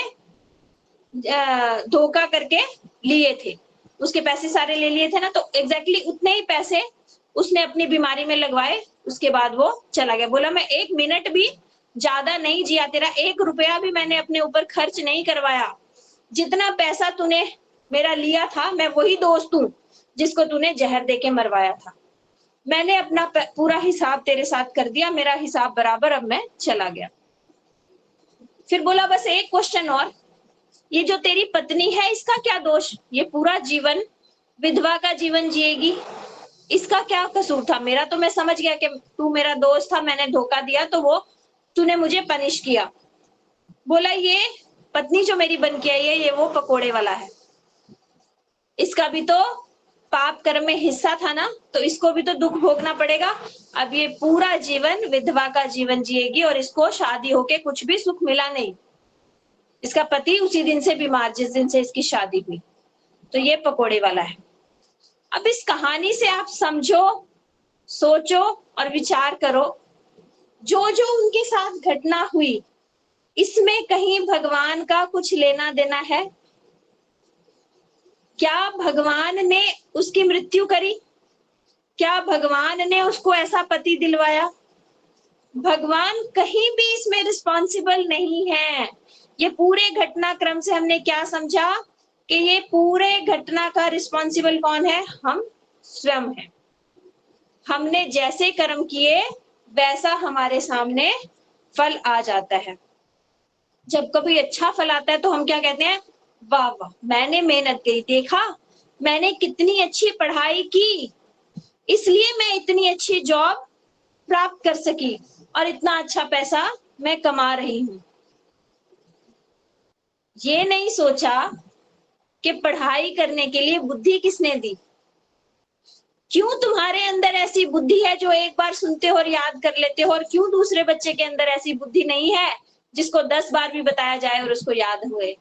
धोखा करके लिए थे। उसके पैसे सारे ले लिए थे ना, तो एग्जैक्टली उतने ही पैसे उसने अपनी बीमारी में लगवाए। उसके बाद वो चला गया, बोला मैं 1 मिनट भी ज्यादा नहीं जिया, तेरा 1 रुपया भी मैंने अपने ऊपर खर्च नहीं करवाया। जितना पैसा तूने मेरा लिया था, मैं वही दोस्त हूँ जिसको तूने जहर देके मरवाया था। मैंने अपना पूरा हिसाब तेरे साथ कर दिया, मेरा हिसाब बराबर, अब मैं चला गया। फिर बोला बस एक क्वेश्चन और, ये जो तेरी पत्नी है इसका क्या दोष? ये पूरा जीवन विधवा का जीवन जिएगी, इसका क्या कसूर था? मेरा तो मैं समझ गया कि तू मेरा दोस्त था, मैंने धोखा दिया तो वो तूने मुझे पनिश किया। बोला ये पत्नी जो मेरी बन के आई है, ये वो पकोड़े वाला है, इसका भी तो पाप कर्म में हिस्सा था ना, तो इसको भी तो दुख भोगना पड़ेगा। अब ये पूरा जीवन विधवा का जीवन जिएगी और इसको शादी होके कुछ भी सुख मिला नहीं। इसका पति उसी दिन से बीमार, जिस दिन से इसकी शादी हुई, तो ये पकोड़े वाला है। अब इस कहानी से आप समझो, सोचो और विचार करो, जो जो उनके साथ घटना हुई, इसमें कहीं भगवान का कुछ लेना देना है? क्या भगवान ने उसकी मृत्यु करी? क्या भगवान ने उसको ऐसा पति दिलवाया? भगवान कहीं भी इसमें रिस्पॉन्सिबल नहीं है। ये पूरे घटनाक्रम से हमने क्या समझा कि ये पूरे घटना का रिस्पॉन्सिबल कौन है? हम स्वयं हैं। हमने जैसे कर्म किए वैसा हमारे सामने फल आ जाता है। जब कभी अच्छा फल आता है तो हम क्या कहते हैं? वाह वाह, मैंने मेहनत की, देखा मैंने कितनी अच्छी पढ़ाई की, इसलिए मैं इतनी अच्छी जॉब प्राप्त कर सकी और इतना अच्छा पैसा मैं कमा रही हूं। ये नहीं सोचा कि पढ़ाई करने के लिए बुद्धि किसने दी? क्यों तुम्हारे अंदर ऐसी बुद्धि है जो एक बार सुनते हो और याद कर लेते हो, और क्यों दूसरे बच्चे के अंदर ऐसी बुद्धि नहीं है जिसको 10 बार भी बताया जाए और उसको याद हुए?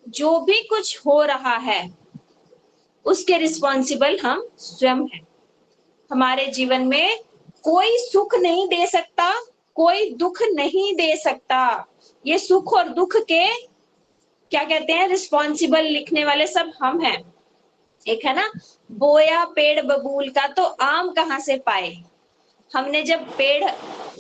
जो भी कुछ हो रहा है उसके रिस्पॉन्सिबल हम स्वयं हैं। हमारे जीवन में कोई सुख नहीं दे सकता, कोई दुख नहीं दे सकता। ये सुख और दुख के क्या कहते हैं, रिस्पॉन्सिबल लिखने वाले सब हम हैं। एक है ना, बोया पेड़ बबूल का तो आम कहाँ से पाए। हमने जब पेड़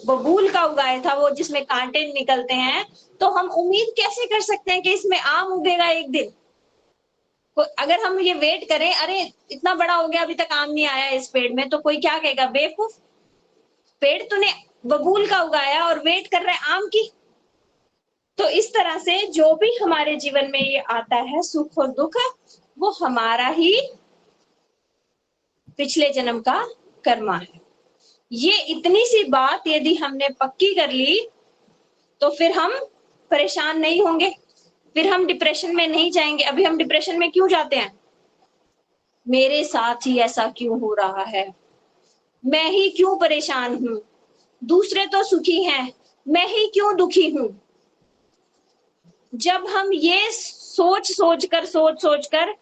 बबूल का उगाया था, वो जिसमें कांटे निकलते हैं, तो हम उम्मीद कैसे कर सकते हैं कि इसमें आम उगेगा एक दिन? अगर हम ये वेट करें, अरे इतना बड़ा हो गया अभी तक आम नहीं आया इस पेड़ में, तो कोई क्या कहेगा? बेवकूफ, पेड़ तूने बबूल का उगाया और वेट कर रहा है आम की। तो इस तरह से जो भी हमारे जीवन में ये आता है सुख और दुख, वो हमारा ही पिछले जन्म का कर्मा है। ये इतनी सी बात यदि हमने पक्की कर ली तो फिर हम परेशान नहीं होंगे, फिर हम डिप्रेशन में नहीं जाएंगे। अभी हम डिप्रेशन में क्यों जाते हैं? मेरे साथ ही ऐसा क्यों हो रहा है, मैं ही क्यों परेशान हूं, दूसरे तो सुखी हैं, मैं ही क्यों दुखी हूं। जब हम ये सोच सोच कर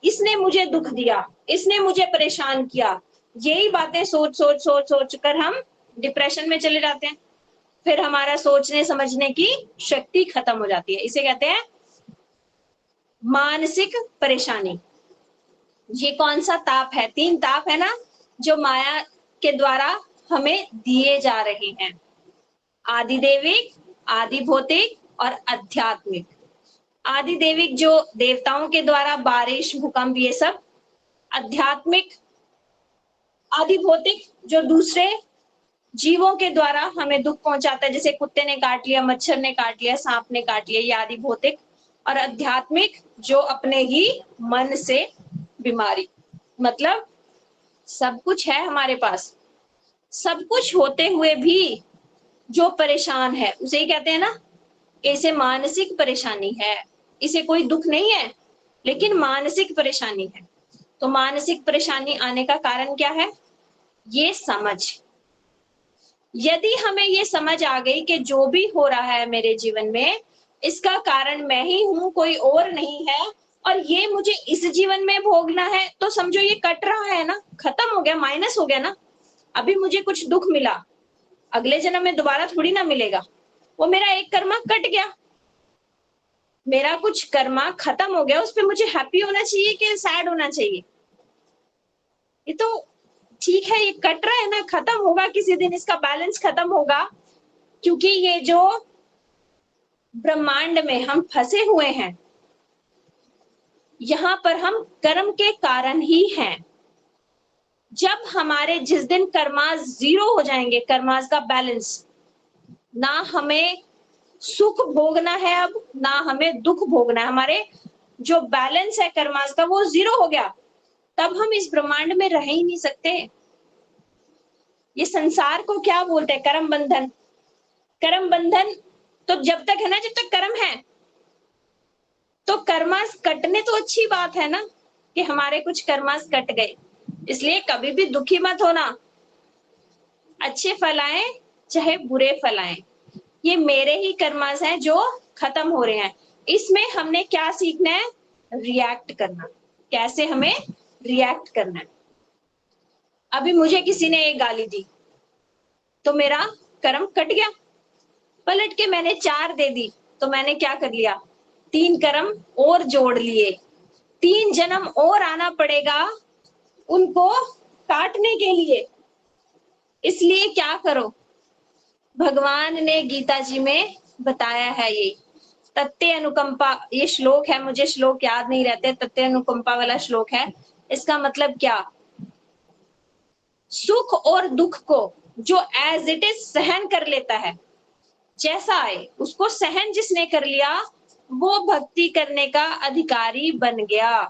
इसने मुझे दुख दिया, इसने मुझे परेशान किया, यही बातें सोच कर हम डिप्रेशन में चले जाते हैं। फिर हमारा सोचने समझने की शक्ति खत्म हो जाती है। इसे कहते हैं मानसिक परेशानी। ये कौन सा ताप है? 3 ताप है ना, जो माया के द्वारा हमें दिए जा रहे हैं। आदिदेविक, आदि भौतिक और आध्यात्मिक। आदिदेविक जो देवताओं के द्वारा बारिश, भूकंप, ये सब। आध्यात्मिक, आदि भौतिक जो दूसरे जीवों के द्वारा हमें दुख पहुंचाता है, जैसे कुत्ते ने काट लिया, मच्छर ने काट लिया, सांप ने काट लिया, ये आदि भौतिक। और आध्यात्मिक जो अपने ही मन से बीमारी। मतलब सब कुछ है हमारे पास, सब कुछ होते हुए भी जो परेशान है उसे ही कहते हैं ना, इसे मानसिक परेशानी है। इसे कोई दुख नहीं है, लेकिन मानसिक परेशानी है। तो मानसिक परेशानी आने का कारण क्या है? ये समझ। यदि हमें ये समझ आ गई कि जो भी हो रहा है मेरे जीवन में, इसका कारण मैं ही हूं, कोई और नहीं है, और ये मुझे इस जीवन में भोगना है, तो समझो ये कट रहा है ना, खत्म हो गया, माइनस हो गया ना। अभी मुझे कुछ दुख मिला, अगले जन्म में दोबारा थोड़ी ना मिलेगा, वो मेरा एक कर्मा कट गया, मेरा कुछ कर्मा खत्म हो गया, उस पे मुझे हैप्पी होना चाहिए कि सैड होना चाहिए? ये तो ठीक है, ये कट रहा है ना, खत्म होगा किसी दिन, इसका बैलेंस खत्म होगा, क्योंकि ये जो ब्रह्मांड में हम फंसे हुए हैं, यहाँ पर हम कर्म के कारण ही हैं। जब हमारे जिस दिन कर्मास 0 हो जाएंगे, कर्मास का बैलेंस, ना हमें सुख भोगना है अब, ना हमें दुख भोगना है, हमारे जो बैलेंस है कर्मास का वो 0 हो गया, तब हम इस ब्रह्मांड में रह ही नहीं सकते। ये संसार को क्या बोलते हैं? कर्म बंधन। कर्म बंधन तो जब तक है ना, जब तक कर्म है, तो कर्मास कटने तो अच्छी बात है ना, कि हमारे कुछ कर्मास कट गए, इसलिए कभी भी दुखी मत होना। अच्छे फल आए चाहे बुरे फल आए, ये मेरे ही कर्मास हैं जो खत्म हो रहे हैं। इसमें हमने क्या सीखना है? रिएक्ट करना। कैसे हमें रिएक्ट करना है? अभी मुझे किसी ने एक गाली दी तो मेरा कर्म कट गया, पलट के मैंने 4 दे दी तो मैंने क्या कर लिया? 3 कर्म और जोड़ लिए, 3 जन्म और आना पड़ेगा उनको काटने के लिए। इसलिए क्या करो, भगवान ने गीता जी में बताया है, ये तत्ते अनुकंपा, ये श्लोक है, मुझे श्लोक याद नहीं रहते, तत्ते अनुकंपा वाला श्लोक है। इसका मतलब क्या? सुख और दुख को जो एज इट इज सहन कर लेता है, जैसा आए उसको सहन जिसने कर लिया, वो भक्ति करने का अधिकारी बन गया।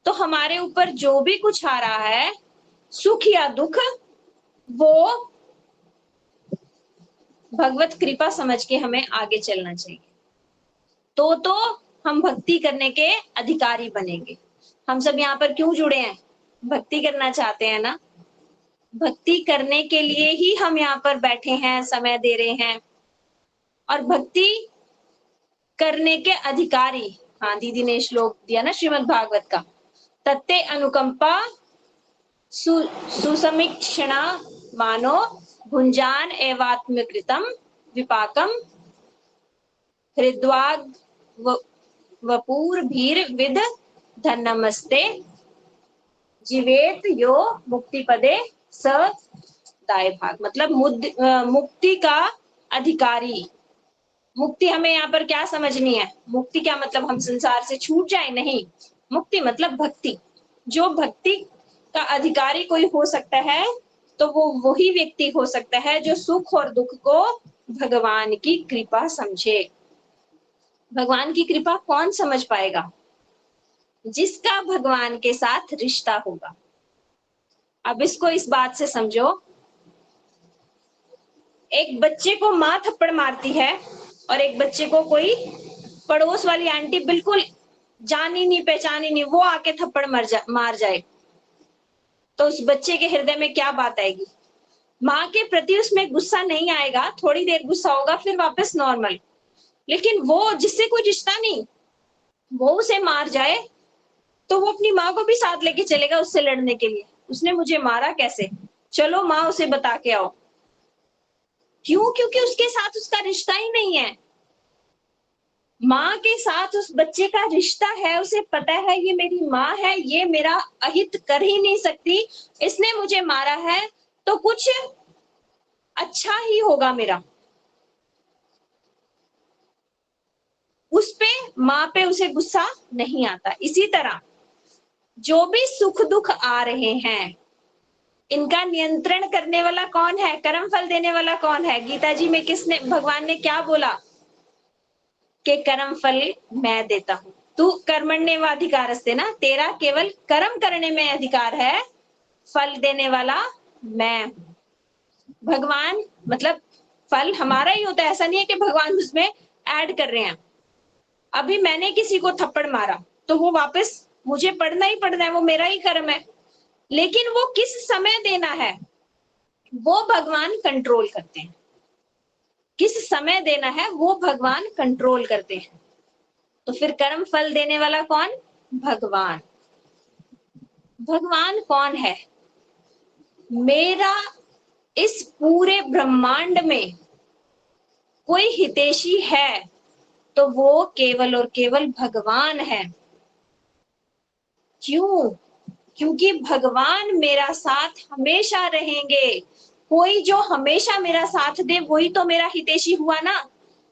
तो हमारे ऊपर जो भी कुछ आ रहा है, सुख या दुख, वो भगवत कृपा समझ के हमें आगे चलना चाहिए, तो हम भक्ति करने के अधिकारी बनेंगे। हम सब यहाँ पर क्यों जुड़े हैं? भक्ति करना चाहते हैं ना, भक्ति करने के लिए ही हम यहाँ पर बैठे हैं, समय दे रहे हैं, और भक्ति करने के अधिकारी। हाँ, दीदी ने श्लोक दिया ना श्रीमद् भागवत का, तत्ते अनुकंपा सुसमीक्षणा मानो भुंजान एवात्मकृतम विपाकम हृद्वाग वपूर भीर विद धन्नमस्ते जीवेत यो मुक्ति पदे स दाय भाग। मतलब मुक्ति का अधिकारी। मुक्ति हमें यहाँ पर क्या समझनी है? मुक्ति क्या मतलब हम संसार से छूट जाए? नहीं, मुक्ति मतलब भक्ति। जो भक्ति का अधिकारी कोई हो सकता है, तो वो वही व्यक्ति हो सकता है जो सुख और दुख को भगवान की कृपा समझे। भगवान की कृपा कौन समझ पाएगा? जिसका भगवान के साथ रिश्ता होगा। अब इसको इस बात से समझो, एक बच्चे को माँ थप्पड़ मारती है और एक बच्चे को कोई पड़ोस वाली आंटी बिल्कुल जानी नहीं पहचानी नहीं, वो आके थप्पड़ मार जाए, तो उस बच्चे के हृदय में क्या बात आएगी? माँ के प्रति उसमें गुस्सा नहीं आएगा, थोड़ी देर गुस्सा होगा, फिर वापस नॉर्मल। लेकिन वो जिससे कोई रिश्ता नहीं, वो उसे मार जाए तो वो अपनी माँ को भी साथ लेके चलेगा उससे लड़ने के लिए। उसने मुझे मारा कैसे, चलो माँ उसे बता के आओ। क्यों? क्योंकि उसके साथ उसका रिश्ता ही नहीं है। माँ के साथ उस बच्चे का रिश्ता है, उसे पता है ये मेरी माँ है, ये मेरा अहित कर ही नहीं सकती, इसने मुझे मारा है तो कुछ अच्छा ही होगा मेरा। उस पे, माँ पे उसे गुस्सा नहीं आता। इसी तरह जो भी सुख दुख आ रहे हैं, इनका नियंत्रण करने वाला कौन है? कर्म फल देने वाला कौन है? गीता जी में किसने, भगवान ने क्या बोला? कि कर्म फल मैं देता हूं, तू कर्मण्येवाधिकारस्ते ना, तेरा केवल कर्म करने में अधिकार है, फल देने वाला मैं हूं। भगवान मतलब फल हमारा ही होता है, ऐसा नहीं है कि भगवान उसमें ऐड कर रहे हैं। अभी मैंने किसी को थप्पड़ मारा तो वो वापस मुझे पढ़ना ही पड़ना है, वो मेरा ही कर्म है। लेकिन वो किस समय देना है, वो भगवान कंट्रोल करते हैं। किस समय देना है वो भगवान कंट्रोल करते हैं। तो फिर कर्म फल देने वाला कौन? भगवान। भगवान कौन है? मेरा इस पूरे ब्रह्मांड में कोई हितैषी है तो वो केवल और केवल भगवान है। क्यों? क्योंकि भगवान मेरा साथ हमेशा रहेंगे। कोई जो हमेशा मेरा साथ दे वही तो मेरा हितैषी हुआ ना।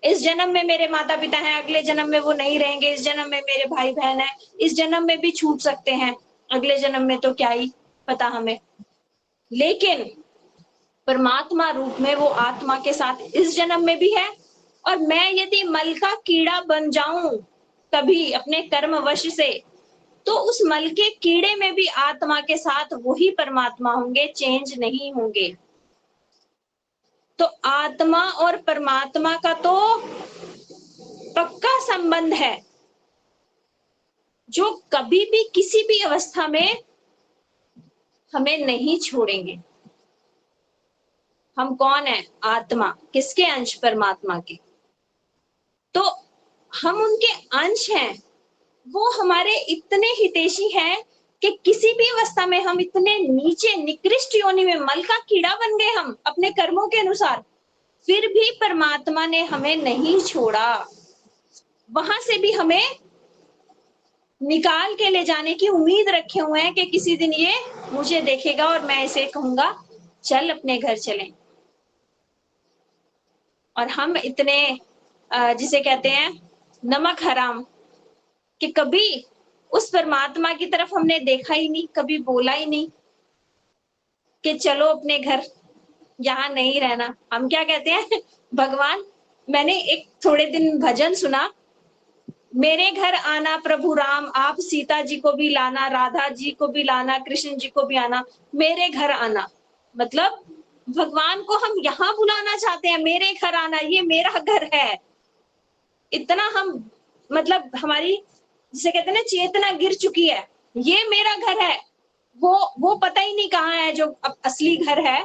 इस जन्म में मेरे माता पिता हैं, अगले जन्म में वो नहीं रहेंगे, इस जन्म में मेरे भाई बहन है, इस जन्म में भी छूट सकते हैं, अगले जन्म में तो क्या ही पता हमें। लेकिन परमात्मा रूप में वो आत्मा के साथ इस जन्म में भी है। और मैं यदि मल का कीड़ा बन जाऊं कभी अपने कर्मवश से, तो उस मल के कीड़े में भी आत्मा के साथ वही परमात्मा होंगे, चेंज नहीं होंगे। तो आत्मा और परमात्मा का तो पक्का संबंध है, जो कभी भी किसी भी अवस्था में हमें नहीं छोड़ेंगे। हम कौन है? आत्मा। किसके अंश? परमात्मा के। तो हम उनके अंश हैं। वो हमारे इतने हितैषी हैं कि किसी भी अवस्था में हम इतने नीचे निकृष्ट योनि में मल का कीड़ा बन गए हम अपने कर्मों के अनुसार, फिर भी परमात्मा ने हमें नहीं छोड़ा। वहां से भी हमें निकाल के ले जाने की उम्मीद रखे हुए हैं कि किसी दिन ये मुझे देखेगा और मैं इसे कहूंगा चल अपने घर चलें। और हम इतने जिसे कहते हैं नमक हराम, कि कभी उस परमात्मा की तरफ हमने देखा ही नहीं, कभी बोला ही नहीं कि चलो अपने घर, यहाँ नहीं रहना। हम क्या कहते हैं? भगवान, मैंने एक थोड़े दिन भजन सुना, मेरे घर आना प्रभु राम, आप सीता जी को भी लाना, राधा जी को भी लाना, कृष्ण जी को भी आना, मेरे घर आना। मतलब भगवान को हम यहाँ बुलाना चाहते हैं, मेरे घर आना, ये मेरा घर है। इतना हम मतलब हमारी जिसे कहते हैं ना चेतना गिर चुकी है, ये मेरा घर है। वो पता ही नहीं कहाँ है जो असली घर है,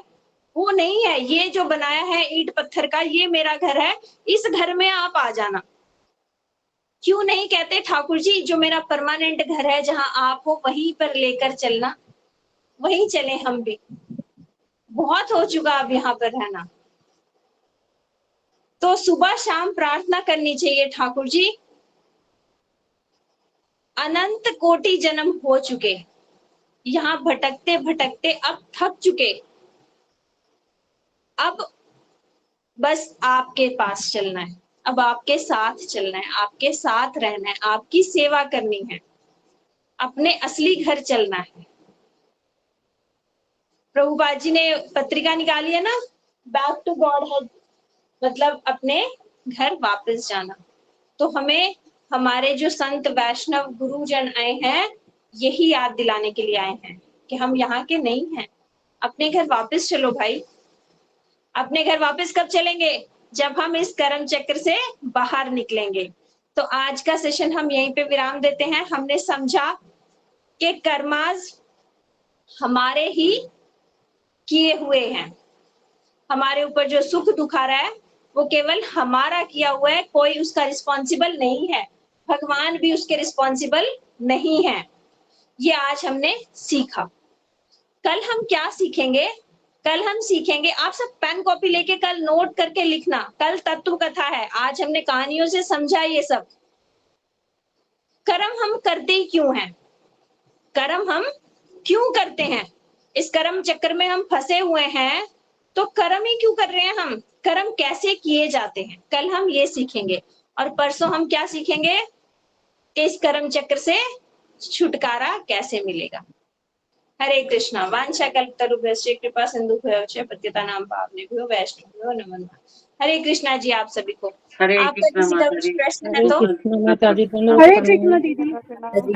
वो नहीं है। ये जो बनाया है ईंट पत्थर का, ये मेरा घर है, इस घर में आप आ जाना। क्यों नहीं कहते ठाकुर जी जो मेरा परमानेंट घर है, जहां आप हो वहीं पर लेकर चलना, वहीं चले हम भी। बहुत हो चुका अब यहाँ पर रहना। तो सुबह शाम प्रार्थना करनी चाहिए, ठाकुर जी अनंत कोटि जन्म हो चुके, यहाँ भटकते भटकते अब थक चुके, अब बस आपके पास चलना है, अब आपके साथ चलना है, आपके साथ रहना है, आपकी सेवा करनी है, अपने असली घर चलना है। प्रभुपाद जी ने पत्रिका निकाली है ना, बैक टू गॉड हेड, मतलब अपने घर वापस जाना। तो हमें हमारे जो संत वैष्णव गुरुजन आए हैं, यही याद दिलाने के लिए आए हैं कि हम यहाँ के नहीं हैं। अपने घर वापस चलो भाई। अपने घर वापस कब चलेंगे? जब हम इस कर्म चक्र से बाहर निकलेंगे। तो आज का सेशन हम यहीं पे विराम देते हैं। हमने समझा कि कर्माज हमारे ही किए हुए हैं, हमारे ऊपर जो सुख दुख आ रहा है वो केवल हमारा किया हुआ है, कोई उसका रिस्पॉन्सिबल नहीं है, भगवान भी उसके रिस्पॉन्सिबल नहीं है। ये आज हमने सीखा। कल हम क्या सीखेंगे? कल हम सीखेंगे, आप सब पेन कॉपी लेके कल नोट करके लिखना, कल तत्व कथा है। आज हमने कहानियों से समझा ये सब। कर्म हम करते ही क्यों हैं? कर्म हम क्यों करते हैं? इस कर्म चक्र में हम फंसे हुए हैं, तो कर्म ही क्यों कर रहे हैं हम? कर्म कैसे किए जाते हैं, कल हम ये सीखेंगे। और परसों हम क्या सीखेंगे कि इस कर्म चक्र से छुटकारा कैसे मिलेगा। हरे कृष्णा। वांछा कल्पतरुभ्यश्च कृपा सिंधुभ्यो च पतितानां पावनेभ्यो वैष्णवेभ्यो नमो नमः। हरे कृष्णा जी आप सभी को। हरे आपका कृष्णा किसी का माता कुछ जी। प्रश्न है हरे तो? कृष्ण माता जी, हरे कृष्ण दीदी।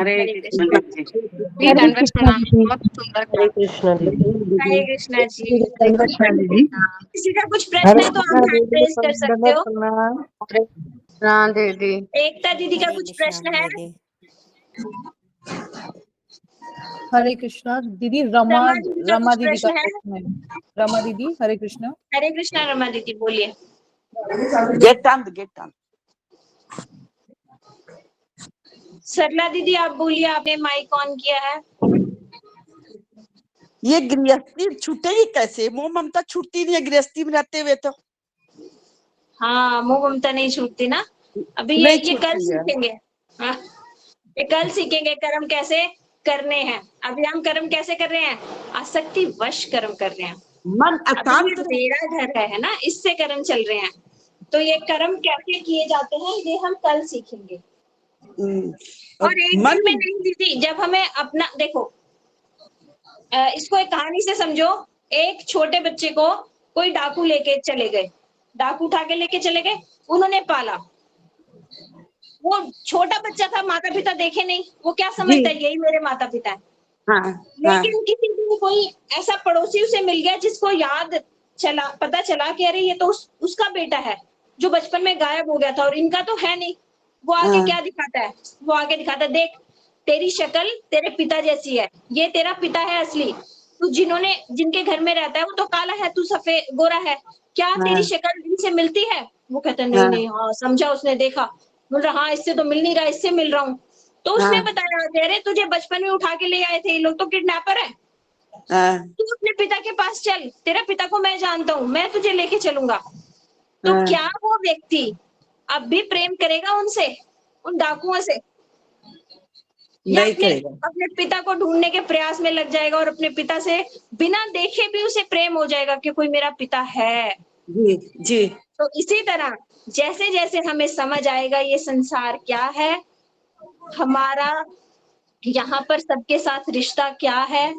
हरे हरे कृष्णा कृष्णा। जी। जी हरे दंडवत कृष्ण प्रणाम, दीदी। बहुत सुंदर हरे था। कृष्ण दीदी। हरे कृष्णा जी। हरे कृष्ण दीदी। किसी का कुछ हरे प्रश्न है तो कृष्ण आप हैंड दीदी, रेज कर सकते दंडवत हो। प्रणाम। हाँ दीदी। एकता दीदी का हरे कुछ कृष्णा प्रश्न है? दीदी। हरे कृष्णा दीदी। रमा रमा दीदी का रमा कुछ दीदी का प्रश्न है? प्रश्न है। रमा दीदी, हरे कृष्णा। हरे कृष्णा रमा दीदी बोलिए। Get on. सरला दीदी आप बोलिए, आपने माइक ऑन किया है। ये गृहस्थी छूटेगी कैसे? मोह ममता छूटती नहीं है गृहस्थी में रहते हुए तो। हाँ, मोह ममता नहीं छूटती ना। अभी ये नहीं कल छूटती है। सीखेंगे। हाँ, ये कल सीखेंगे कर्म कैसे करने हैं। अभी हम कर्म कैसे कर रहे हैं? आसक्ति वश कर्म कर रहे हैं। मन अभी अशांत ये मेरा घर है ना, इससे कर्म चल रहे हैं। तो ये कर्म कैसे किए जाते हैं ये हम कल सीखेंगे। और एक मन दिन में नहीं दीदी, जब हमें अपना देखो, इसको एक कहानी से समझो। एक छोटे बच्चे को कोई डाकू लेके चले गए, डाकू उठा के लेके चले गए, उन्होंने पाला। वो छोटा बच्चा था, माता पिता देखे नहीं, वो क्या समझता है यही मेरे माता पिता है। हाँ, हाँ, लेकिन किसी दिन कोई ऐसा पड़ोसी उसे मिल गया जिसको पता चला कि अरे ये तो उसका बेटा है जो बचपन में गायब हो गया था और इनका तो है नहीं। वो आगे हाँ। क्या दिखाता है? वो आगे दिखाता है, देख तेरी शक्ल तेरे पिता जैसी है, ये तेरा पिता है असली। तू जिनके घर में रहता है वो तो काला है, तू सफेद गोरा है, क्या तेरी शक्ल इनसे मिलती है? वो कहता है नहीं नहीं, हाँ समझा, उसने देखा, बोल रहा हाँ इससे तो मिल नहीं रहा, इससे मिल रहा हूँ। तो उसने बताया अरे तुझे बचपन में उठा के ले आए थे ये लोग, तो किडनैपर है। तू अपने पिता के पास चल, तेरा पिता को मैं जानता हूँ, मैं तुझे लेके चलूंगा। तो क्या वो व्यक्ति अब भी प्रेम करेगा उनसे, उन डाकुओं से? या नहीं करेगा। अपने पिता को ढूंढने के प्रयास में लग जाएगा और अपने पिता से बिना देखे भी उसे प्रेम हो जाएगा कि कोई मेरा पिता है। जी जी। तो इसी तरह जैसे जैसे हमें समझ आएगा ये संसार क्या है, हमारा यहाँ पर सबके साथ रिश्ता क्या है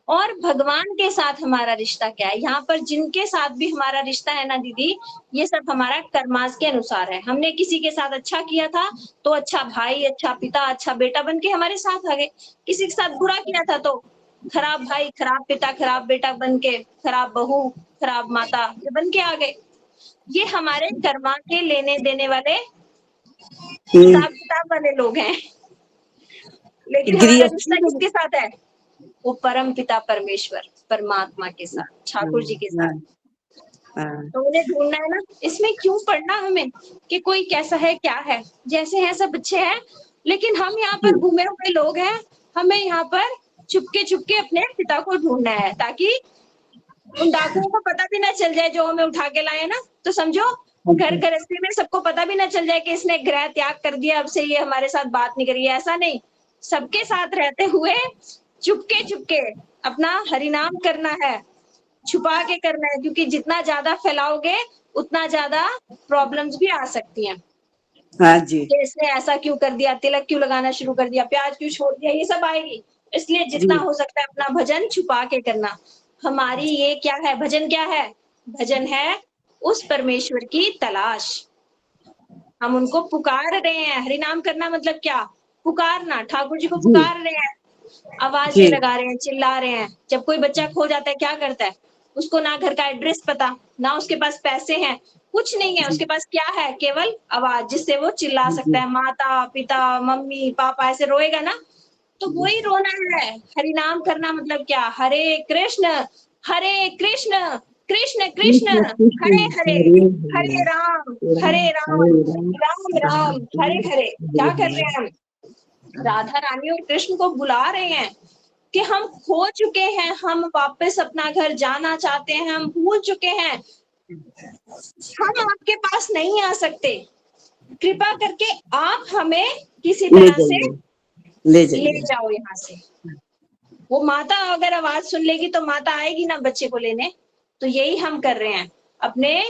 और भगवान के साथ हमारा रिश्ता क्या है, यहाँ पर जिनके साथ भी हमारा रिश्ता है ना दीदी, ये सब हमारा कर्मास के अनुसार है। हमने किसी के साथ अच्छा किया था तो अच्छा भाई, अच्छा पिता, अच्छा बेटा बन के हमारे साथ आ गए। किसी के साथ बुरा किया था तो खराब भाई, खराब पिता, खराब बेटा बन के, खराब बहू, खराब माता ये बन के आ गए। ये हमारे कर्मा के लेने देने वाले हिसाब किताब वाले लोग हैं। लेकिन हमारा रिश्ता किसके साथ है? वो परम पिता परमेश्वर परमात्मा के साथ, ठाकुर जी के साथ। तो उन्हें ढूंढना है ना। इसमें क्यों पढ़ना हमें कि कोई कैसा है क्या है? जैसे हैं सब अच्छे हैं, लेकिन हम यहाँ पर घूमे हुए लोग हैं। हमें यहाँ पर चुपके अपने पिता को ढूंढना है ताकि उन डाकुओं को पता भी ना चल जाए जो हमें उठा के लाए ना। तो समझो घर गृहस्थी में सबको पता भी ना चल जाए कि इसने गृह त्याग कर दिया, अब से ये हमारे साथ बात नहीं करेगी, ऐसा नहीं। सबके साथ रहते हुए चुपके अपना हरिनाम करना है, छुपा के करना है, क्योंकि जितना ज्यादा फैलाओगे उतना ज्यादा प्रॉब्लम्स भी आ सकती हैं। हाँ जी। कि इसने ऐसा क्यों कर दिया, तिलक क्यों लगाना शुरू कर दिया, प्याज क्यों छोड़ दिया, ये सब आएगी। इसलिए जितना हो सकता है अपना भजन छुपा के करना। हमारी ये क्या है? भजन क्या है? भजन है उस परमेश्वर की तलाश। हम उनको पुकार रहे हैं। हरिनाम करना मतलब क्या? पुकारना, ठाकुर जी को पुकार रहे हैं, आवाजें लगा रहे हैं, चिल्ला रहे हैं। जब कोई बच्चा खो जाता है क्या करता है? उसको ना घर का एड्रेस पता, ना उसके पास पैसे हैं, कुछ नहीं है, उसके पास क्या है? केवल आवाज, जिससे वो चिल्ला सकता है। माता पिता मम्मी पापा ऐसे रोएगा ना, तो वही रोना है। हरिनाम करना मतलब क्या? हरे कृष्ण कृष्ण कृष्ण हरे हरे, हरे राम राम राम हरे हरे। क्या कर रहे हैं हम? राधा रानी और कृष्ण को बुला रहे हैं कि हम खो चुके हैं, हम वापस अपना घर जाना चाहते हैं, हम भूल चुके हैं, हम आपके पास नहीं आ सकते, कृपा करके आप हमें किसी तरह से ले जाओ यहाँ से। वो माता अगर आवाज सुन लेगी तो माता आएगी ना बच्चे को लेने। तो यही हम कर रहे हैं, अपने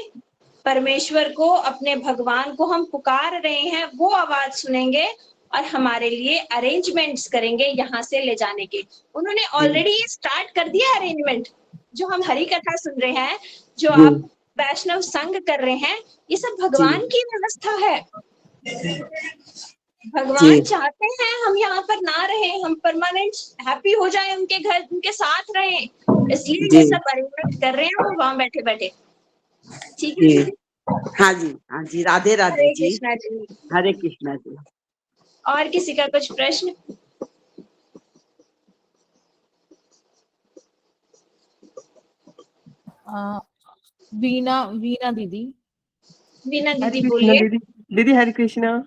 परमेश्वर को, अपने भगवान को हम पुकार रहे हैं, वो आवाज सुनेंगे और हमारे लिए अरेंजमेंट्स करेंगे यहाँ से ले जाने के। उन्होंने ऑलरेडी ये स्टार्ट कर दिया अरेंजमेंट। जो हम हरि कथा सुन रहे हैं, जो आप वैष्णव संग कर रहे हैं, ये सब भगवान की व्यवस्था है। भगवान चाहते हैं हम यहाँ पर ना रहे, हम परमानेंट हैप्पी हो जाए, उनके घर उनके साथ रहे, इसलिए ये सब अरेंजमेंट कर रहे हैं वो वहां बैठे बैठे। ठीक है? हाँ जी, हाँ जी, राधे राधे हरे जी, कृष्णा जी। हरे कृष्णा जी। और किसी का कुछ प्रश्न? वीना वीना दीदी। वीना हरे दीदी कृष्णा बोलिए। दीदी। दीदी हरे कृष्णा।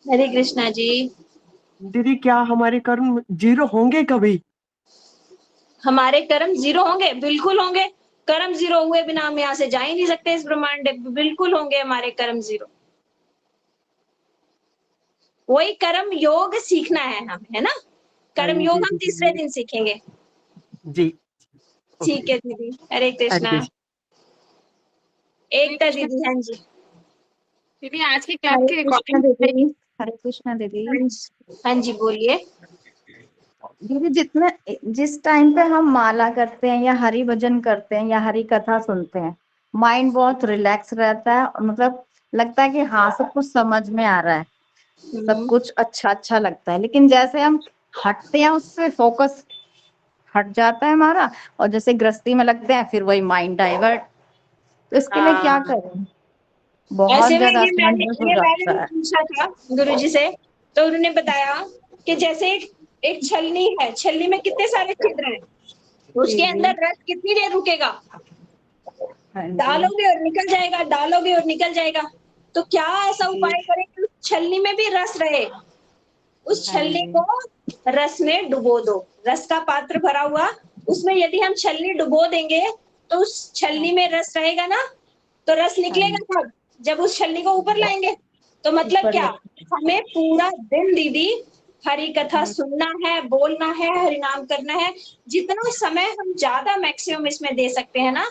हरे कृष्णा जी। दीदी क्या हमारे कर्म जीरो होंगे कभी? हमारे कर्म जीरो होंगे? बिल्कुल होंगे। कर्म जीरो हुए बिना हम यहाँ से जा ही नहीं सकते इस ब्रह्मांड में। बिल्कुल होंगे हमारे कर्म जीरो। वही कर्म योग सीखना है हमें, है ना? कर्म योग हम तीसरे दिन सीखेंगे। जी। ठीक है दीदी, हरे कृष्णा। एकता दीदी, हाँ जी। दीदी आज की क्लास हरे की कृष्णा रिकॉर्डिंग दीदी। हरे कृष्णा दीदी। हाँ जी, बोलिए। दीदी जिस टाइम पे हम माला करते हैं या हरि भजन करते हैं या हरि कथा सुनते हैं, माइंड बहुत रिलैक्स रहता है और मतलब लगता है कि हाँ सब कुछ समझ में आ रहा है, सब कुछ अच्छा अच्छा लगता है। लेकिन जैसे हम हटते हैं उससे, फोकस हट जाता है हमारा और जैसे गृहस्थी में लगते हैं फिर वही माइंड डाइवर्ट। तो इसके लिए क्या करें? बहुत ऐसे में ज्यादा असमंजस हो ये मैंने जाता भी है। पूछा था गुरुजी से, तो उन्होंने बताया कि जैसे एक छलनी है, छलनी में कितने सारे छिद्र हैं, उसके अंदर रस कितनी देर रुकेगा? हाँ जी। डालोगे और निकल जाएगा, डालोगे और निकल जाएगा। तो क्या ऐसा उपाय करें कि उस छलनी में भी रस रहे? उस छलनी को रस में डुबो दो। रस का पात्र भरा हुआ, उसमें यदि हम छलनी डुबो देंगे तो उस छलनी में रस रहेगा ना, तो रस निकलेगा कब? जब उस छलनी को ऊपर लाएंगे। तो मतलब क्या, हमें पूरा दिन दीदी हरि कथा सुनना है, बोलना है, हरि नाम करना है। जितना समय हम ज्यादा मैक्सिमम इसमें दे सकते हैं ना,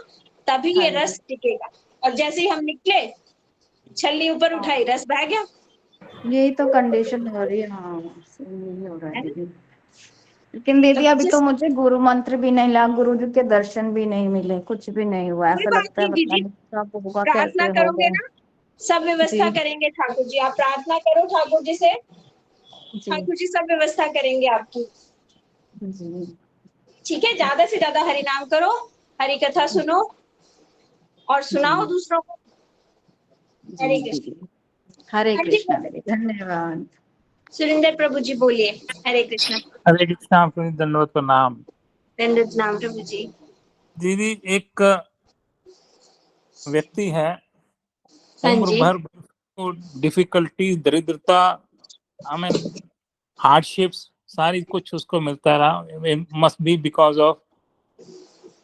तभी ये रस टिकेगा। और जैसे ही हम निकले, छलनी ऊपर उठाई, रस बह गया। यही तो कंडीशन हो रही है। हाँ यही हो रहा है है ना? दीदी। लेकिन दीदी तो अभी तो मुझे गुरु मंत्र भी नहीं लगा, गुरु जी के दर्शन भी नहीं मिले, कुछ भी नहीं हुआ। कोई ऐसा बात लगता है नहीं पता दीदी, नहीं कब होगा, प्रार्थना कैसे करोगे होगा। ना, सब व्यवस्था जी करेंगे ठाकुर जी। आप प्रार्थना करो ठाकुर जी से, जी ठाकुर जी सब व्यवस्था करेंगे आपकी। जी ठीक है, ज्यादा से ज्यादा हरि नाम करो, हरि कथा सुनो और सुनाओ जी दूसरों को। हरे जी कृष्ण। दीदी। हरे हाँ जी, कृष्णा दीदी, धन्यवाद। सुरेंद्र प्रभु जी बोलिए। हरे कृष्ण। हरे कृष्णा, आपको दंडवत प्रणाम। दंडवत नाम प्रभु जी। दीदी एक व्यक्ति है, हाँ उम्र जी। भर को डिफिकल्टी, दरिद्रता, आई मीन हार्डशिप्स सारी कुछ उसको मिलता रहा। मस्ट बी बिकॉज ऑफ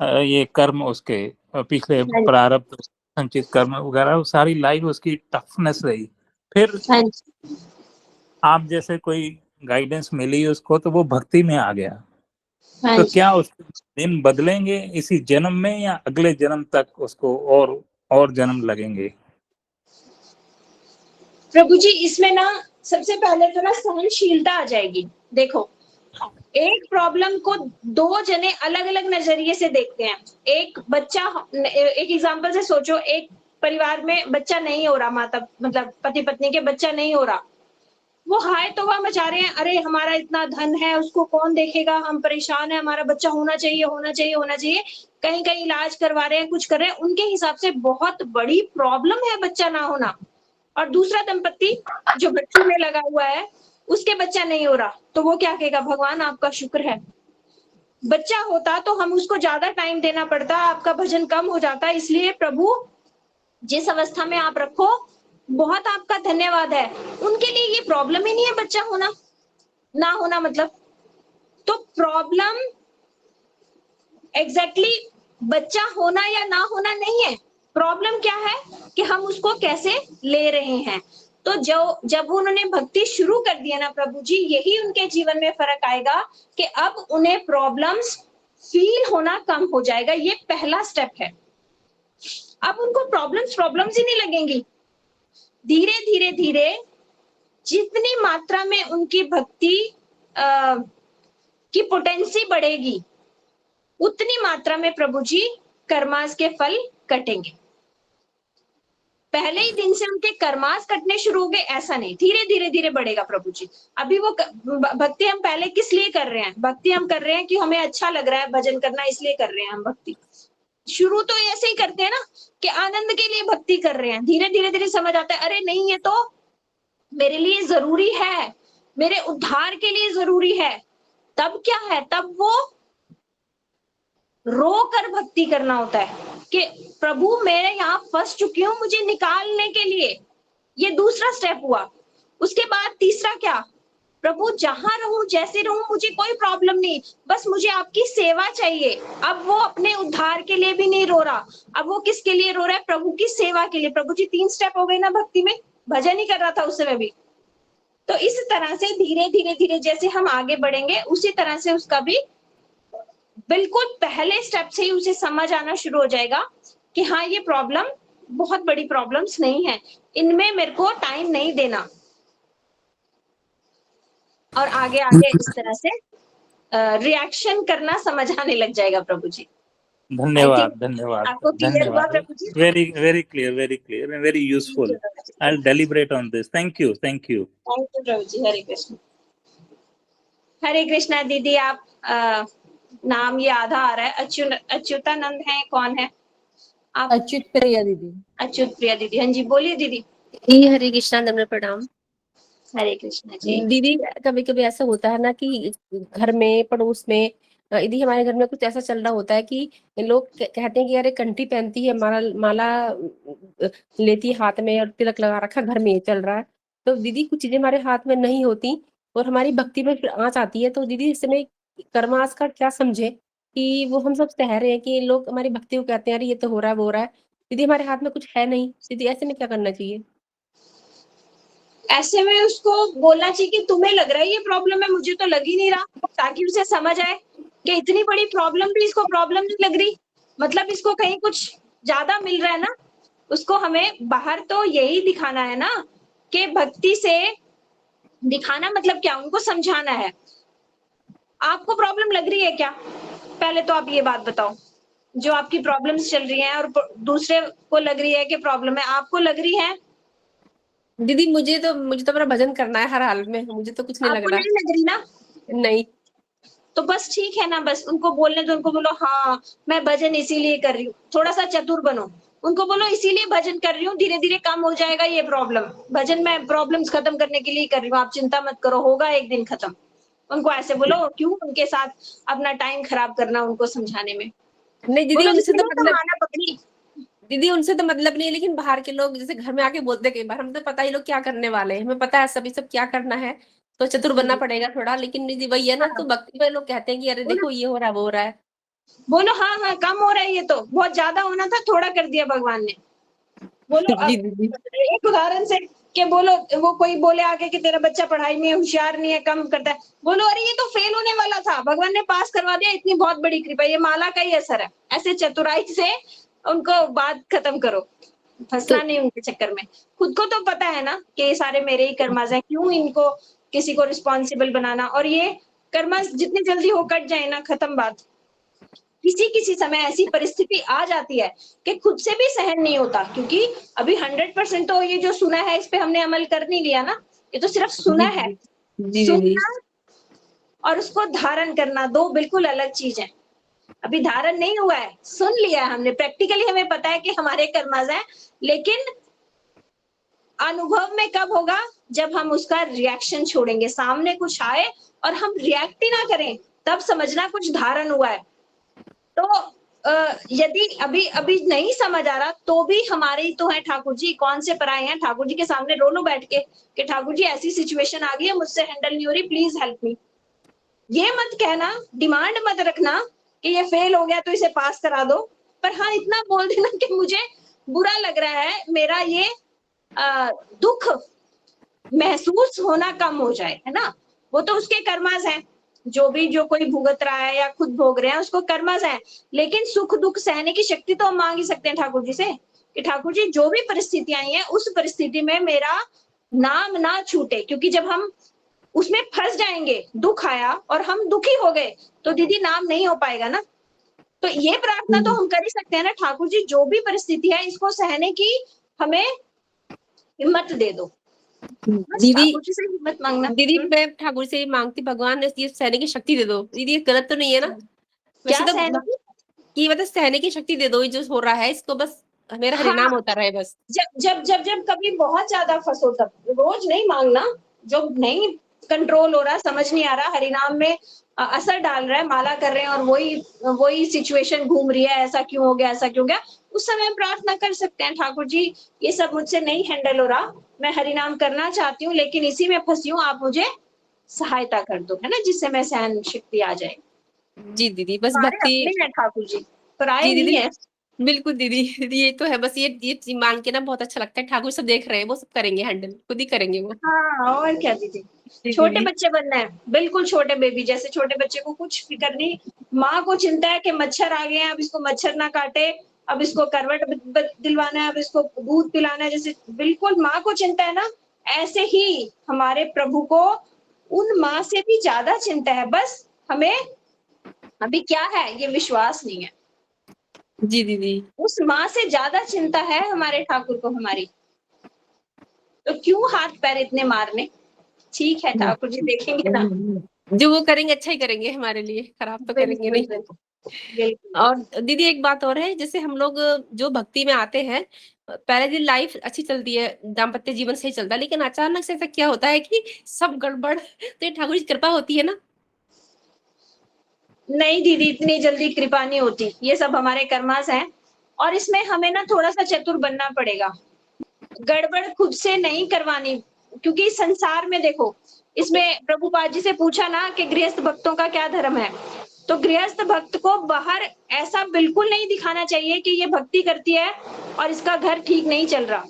ये कर्म, उसके पिछले हाँ प्रारब्ध संचित कर्म वगैरह, सारी लाइफ उसकी टफनेस रही। फिर जी। आप जैसे कोई गाइडेंस मिली उसको, तो वो भक्ति में आ गया। हाँ तो जी। क्या उसके दिन बदलेंगे इसी जन्म में, या अगले जन्म तक उसको और जन्म लगेंगे? प्रभु जी इसमें ना सबसे पहले तो ना सहनशीलता आ जाएगी। देखो, एक प्रॉब्लम को दो जने अलग अलग नजरिए से देखते हैं। एक बच्चा, एक एग्जांपल से सोचो, एक परिवार में बच्चा नहीं हो रहा, माता मतलब पति पत्नी के बच्चा नहीं हो रहा, वो हाय तौबा मचा रहे हैं, अरे हमारा इतना धन है, उसको कौन देखेगा, हम परेशान है, हमारा बच्चा होना चाहिए होना चाहिए होना चाहिए। कहीं कहीं इलाज करवा रहे हैं, कुछ कर रहे हैं, उनके हिसाब से बहुत बड़ी प्रॉब्लम है बच्चा ना होना। और दूसरा दंपत्ति जो भक्ति में लगा हुआ है, उसके बच्चा नहीं हो रहा, तो वो क्या कहेगा, भगवान आपका शुक्र है, बच्चा होता तो हम उसको ज्यादा टाइम देना पड़ता, आपका भजन कम हो जाता, इसलिए प्रभु जिस अवस्था में आप रखो, बहुत आपका धन्यवाद है। उनके लिए ये प्रॉब्लम ही नहीं है बच्चा होना ना होना, मतलब तो प्रॉब्लम एग्जैक्टली बच्चा होना या ना होना नहीं है। प्रॉब्लम क्या है कि हम उसको कैसे ले रहे हैं। तो जो जब उन्होंने भक्ति शुरू कर दिया ना प्रभु जी, यही उनके जीवन में फर्क आएगा कि अब उन्हें प्रॉब्लम्स फील होना कम हो जाएगा। ये पहला स्टेप है। अब उनको प्रॉब्लम्स ही नहीं लगेंगी। धीरे धीरे धीरे जितनी मात्रा में उनकी भक्ति की पोटेंसी बढ़ेगी, उतनी मात्रा में प्रभु जी कर्मास के फल कटेंगे। पहले ही दिन से उनके कर्मास कटने शुरू हो गए ऐसा नहीं, धीरे धीरे धीरे बढ़ेगा प्रभु जी। अभी वो भक्ति हम पहले किस लिए कर रहे हैं? भक्ति हम कर रहे हैं कि हमें अच्छा लग रहा है भजन करना, इसलिए कर रहे हैं हम भक्ति। शुरू तो ऐसे ही करते हैं ना कि आनंद के लिए भक्ति कर रहे हैं। धीरे धीरे धीरे समझ आता है, अरे नहीं ये तो मेरे लिए जरूरी है, मेरे उद्धार के लिए जरूरी है। तब क्या है, तब वो रो कर भक्ति करना होता है कि प्रभु मैं यहाँ फंस चुकी हूँ, मुझे निकालने के लिए। ये दूसरा स्टेप हुआ। उसके बाद तीसरा क्या, प्रभु जहां रहूं जैसे रहूं मुझे कोई प्रॉब्लम नहीं, बस मुझे आपकी सेवा चाहिए। अब वो अपने उद्धार के लिए भी नहीं रो रहा, अब वो किसके लिए रो रहा है? प्रभु की सेवा के लिए। प्रभु जी 3 स्टेप हो गए ना भक्ति में, भजन ही कर रहा था उस समय भी। तो इस तरह से धीरे धीरे धीरे जैसे हम आगे बढ़ेंगे उसी तरह से उसका भी बिल्कुल पहले स्टेप से ही उसे समझ आना शुरू हो जाएगा कि हाँ ये प्रॉब्लम बहुत बड़ी प्रॉब्लम्स नहीं है, इनमें मेरे को टाइम नहीं देना। और आगे आगे इस तरह से रिएक्शन करना समझ आने लग जाएगा प्रभु जी। धन्यवाद धन्यवाद आपको क्लियर हुआ धन्यवाद। प्रभु जी? very clear and very useful. I'll deliberate on this. Thank you thank you Prabhu ji. Hare Krishna. Hare Krishna दीदी, आप नाम ये आधा आ रहा है, अच्युतानंद है, कौन है आप? अच्युत प्रिया दीदी। अच्युत प्रिया दीदी, हाँ जी बोलिए दीदी। हरे कृष्णा, दंड प्रणाम। हरे कृष्णा जी। दीदी कभी कभी ऐसा होता है ना कि घर में पड़ोस में यदि हमारे घर में कुछ ऐसा चल रहा होता है कि लोग कहते हैं कि अरे कंठी पहनती है, माला लेती है हाथ में और तिलक लगा रखा, घर में ये चल रहा है। तो दीदी कुछ चीजें हमारे हाथ में नहीं होती और हमारी भक्ति में फिर आँच आती है, तो दीदी इस समय कर्मास का क्या समझे कि वो हम सब सह रहे हैं कि लोग हमारी भक्ति को कहते हैं अरे ये तो हो रहा है वो हो रहा है, दीदी हमारे हाथ में कुछ है नहीं, दीदी ऐसे में क्या करना चाहिए? ऐसे में उसको बोलना चाहिए कि तुम्हें लग रहा है ये प्रॉब्लम है, मुझे तो लग ही नहीं रहा, ताकि उसे समझ आए कि इतनी बड़ी प्रॉब्लम भी इसको प्रॉब्लम नहीं लग रही, मतलब इसको कहीं कुछ ज्यादा मिल रहा है ना। उसको हमें बाहर तो यही दिखाना है ना कि भक्ति से दिखाना मतलब क्या, उनको समझाना है। आपको प्रॉब्लम लग रही है क्या? पहले तो आप ये बात बताओ, जो आपकी प्रॉब्लम्स चल रही हैं और दूसरे को लग रही है कि प्रॉब्लम है, आपको लग रही है? दीदी मुझे तो मेरा भजन करना है हर हाल में, मुझे तो कुछ नहीं लग आपको रहा। नहीं लग रही ना? नहीं। तो बस ठीक है ना, बस उनको बोलने दो, उनको बोलो हाँ मैं भजन इसीलिए कर रही हूँ। थोड़ा सा चतुर बनो, उनको बोलो इसीलिए भजन कर रही हूँ, धीरे धीरे कम हो जाएगा ये प्रॉब्लम, भजन में प्रॉब्लम्स खत्म करने के लिए कर रही हूँ, आप चिंता मत करो, होगा एक दिन खत्म। उनको ऐसे बोलो, क्यों उनके साथ अपना टाइम खराब करना उनको समझाने में। नहीं दीदी बोलो उनसे तो इसीलिए तो मतलब माना पकड़ी। दीदी उनसे तो मतलब नहीं है, लेकिन बाहर के लोग जैसे घर में आके बोलते हैं कई बार, हम तो पता ही लोग क्या करने वाले हैं, हमें पता है सभी सब क्या करना है, तो चतुर बनना पड़ेगा थोड़ा। लेकिन दीदी वही है ना, तो भक्ति में लोग कहते हैं कि अरे देखो ये हो रहा है वो हो रहा है। बोलो हाँ हाँ कम हो रहा है, ये तो बहुत ज्यादा होना था, थोड़ा कर दिया भगवान ने। बोलो जी अब दीदी। एक उदाहरण से कि बोलो वो कोई बोले आगे कि तेरा बच्चा पढ़ाई में होशियार नहीं है, कम करता है, बोलो अरे ये तो फेल होने वाला था, भगवान ने पास करवा दिया, इतनी बहुत बड़ी कृपा, ये माला का ही असर है। ऐसे चतुराई से उनको बात खत्म करो, फंसना नहीं उनके चक्कर में। खुद को तो पता है ना कि ये सारे मेरे ही कर्मास हैं, क्यों इनको किसी को रिस्पॉन्सिबल बनाना। और ये कर्मास जितनी जल्दी हो कट जाए ना, खत्म बात। किसी समय ऐसी परिस्थिति आ जाती है कि खुद से भी सहन नहीं होता, क्योंकि अभी 100% तो ये जो सुना है इस पे हमने अमल कर नहीं लिया ना, ये तो सिर्फ सुना है। जी दीदी। सुनना और उसको धारण करना दो बिल्कुल अलग चीज है। अभी धारण नहीं हुआ है, सुन लिया है हमने, प्रैक्टिकली हमें पता है कि हमारे कर्मास हैं, लेकिन अनुभव में कब होगा? जब हम उसका रिएक्शन छोड़ेंगे, सामने कुछ आए और हम रिएक्ट ही ना करें, तब समझना कुछ धारण हुआ है। तो यदि अभी अभी नहीं समझ आ रहा तो भी हमारे ही तो है ठाकुर जी, कौन से पराए हैं? ठाकुर जी के सामने रो लो बैठ के कि ठाकुर जी ऐसी सिचुएशन आ गई है, मुझसे हैंडल नहीं हो रही, प्लीज हेल्प मी। ये मत कहना, डिमांड मत रखना कि ये फेल हो गया तो इसे पास करा दो, पर हाँ इतना बोल देना कि मुझे बुरा लग रहा है, मेरा ये दुख महसूस होना कम हो जाए, है ना। वो तो उसके कर्मास हैं, जो कोई भुगत रहा है या खुद भोग रहे हैं उसको कर्मास हैं, लेकिन सुख दुख सहने की शक्ति तो हम मांग ही सकते हैं ठाकुर जी से कि ठाकुर जी जो भी परिस्थितियां आई हैं उस परिस्थिति में मेरा नाम ना छूटे, क्योंकि जब हम उसमें फंस जाएंगे, दुख आया और हम दुखी हो गए तो दीदी नाम नहीं हो पाएगा ना। तो ये प्रार्थना तो हम कर ही सकते हैं ना, ठाकुर जी जो भी परिस्थिति है इसको सहने की हमें हिम्मत दे दो। दीदी ठाकुर जी से हिम्मत मांगना। दीदी मैं ठाकुर से मांगती भगवान ने ये सहने की शक्ति दे दो। दीदी ये गलत तो नहीं है ना? क्या वैसे तो सहने की? कि मतलब सहने की शक्ति दे दो, ये जो हो रहा है इसको बस मेरा हाँ, हरिनाम होता रहे बस। जब कभी बहुत ज्यादा फंसो तब, रोज नहीं मांगना, जो नहीं कंट्रोल हो रहा, समझ नहीं आ रहा, हरिनाम में असर डाल रहा है, माला कर रहे हैं और वही सिचुएशन घूम रही है, ऐसा क्यों हो गया, ऐसा क्यों गया, उस समय प्रार्थना कर सकते हैं ठाकुर जी ये सब मुझसे नहीं हैंडल हो रहा, मैं हरिनाम करना चाहती हूँ लेकिन इसी में फंसी हूँ, आप मुझे सहायता कर दो, है ना, जिससे मैं सहन शक्ति आ जाए। जी दीदी, बस हमारे भक्ति। अपने हैं ठाकुर जी, पराए जी नहीं दीदी, है। बिल्कुल दीदी। दीदी ये तो है, बस ये चीज मान के ना बहुत अच्छा लगता है, ठाकुर सब देख रहे हैं, वो सब करेंगे, हैंडल खुद ही करेंगे वो। हाँ, और क्या दीदी। जी छोटे दीदी। बच्चे बनना है, बिल्कुल छोटे बेबी जैसे, छोटे बच्चे को कुछ फिक्र नहीं। माँ को चिंता है कि मच्छर आ गए हैं, अब इसको मच्छर ना काटे, अब इसको करवट दिलवाना है, अब इसको दूध पिलाना है, जैसे बिल्कुल माँ को चिंता है ना, ऐसे ही हमारे प्रभु को उन माँ से भी ज्यादा चिंता है। बस हमें अभी क्या है, ये विश्वास नहीं है। जी दीदी। उस माँ से ज्यादा चिंता है हमारे ठाकुर को हमारी, तो क्यों हाथ पैर इतने मारने। ठीक है, ठाकुर जी देखेंगे ना। जो वो करेंगे अच्छा ही करेंगे हमारे लिए, खराब तो करेंगे बिल्कुल नहीं। बिल्कुल बिल्कुल। और दीदी एक बात और है, जैसे हम लोग जो भक्ति में आते हैं, पहले दिन लाइफ अच्छी चलती है, दाम्पत्य जीवन सही चलता है, लेकिन अचानक से ऐसा क्या होता है कि सब गड़बड़, तो ये ठाकुर जी की कृपा होती है ना। नहीं दीदी, इतनी जल्दी कृपा नहीं होती, ये सब हमारे कर्मास हैं, और इसमें हमें ना थोड़ा सा चतुर बनना पड़ेगा। गड़बड़ खुद से नहीं करवानी, क्योंकि संसार में देखो, इसमें प्रभुपाद जी से पूछा ना कि गृहस्थ भक्तों का क्या धर्म है, तो गृहस्थ भक्त को बाहर ऐसा बिल्कुल नहीं दिखाना चाहिए कि ये भक्ति करती है और इसका घर ठीक नहीं चल रहा,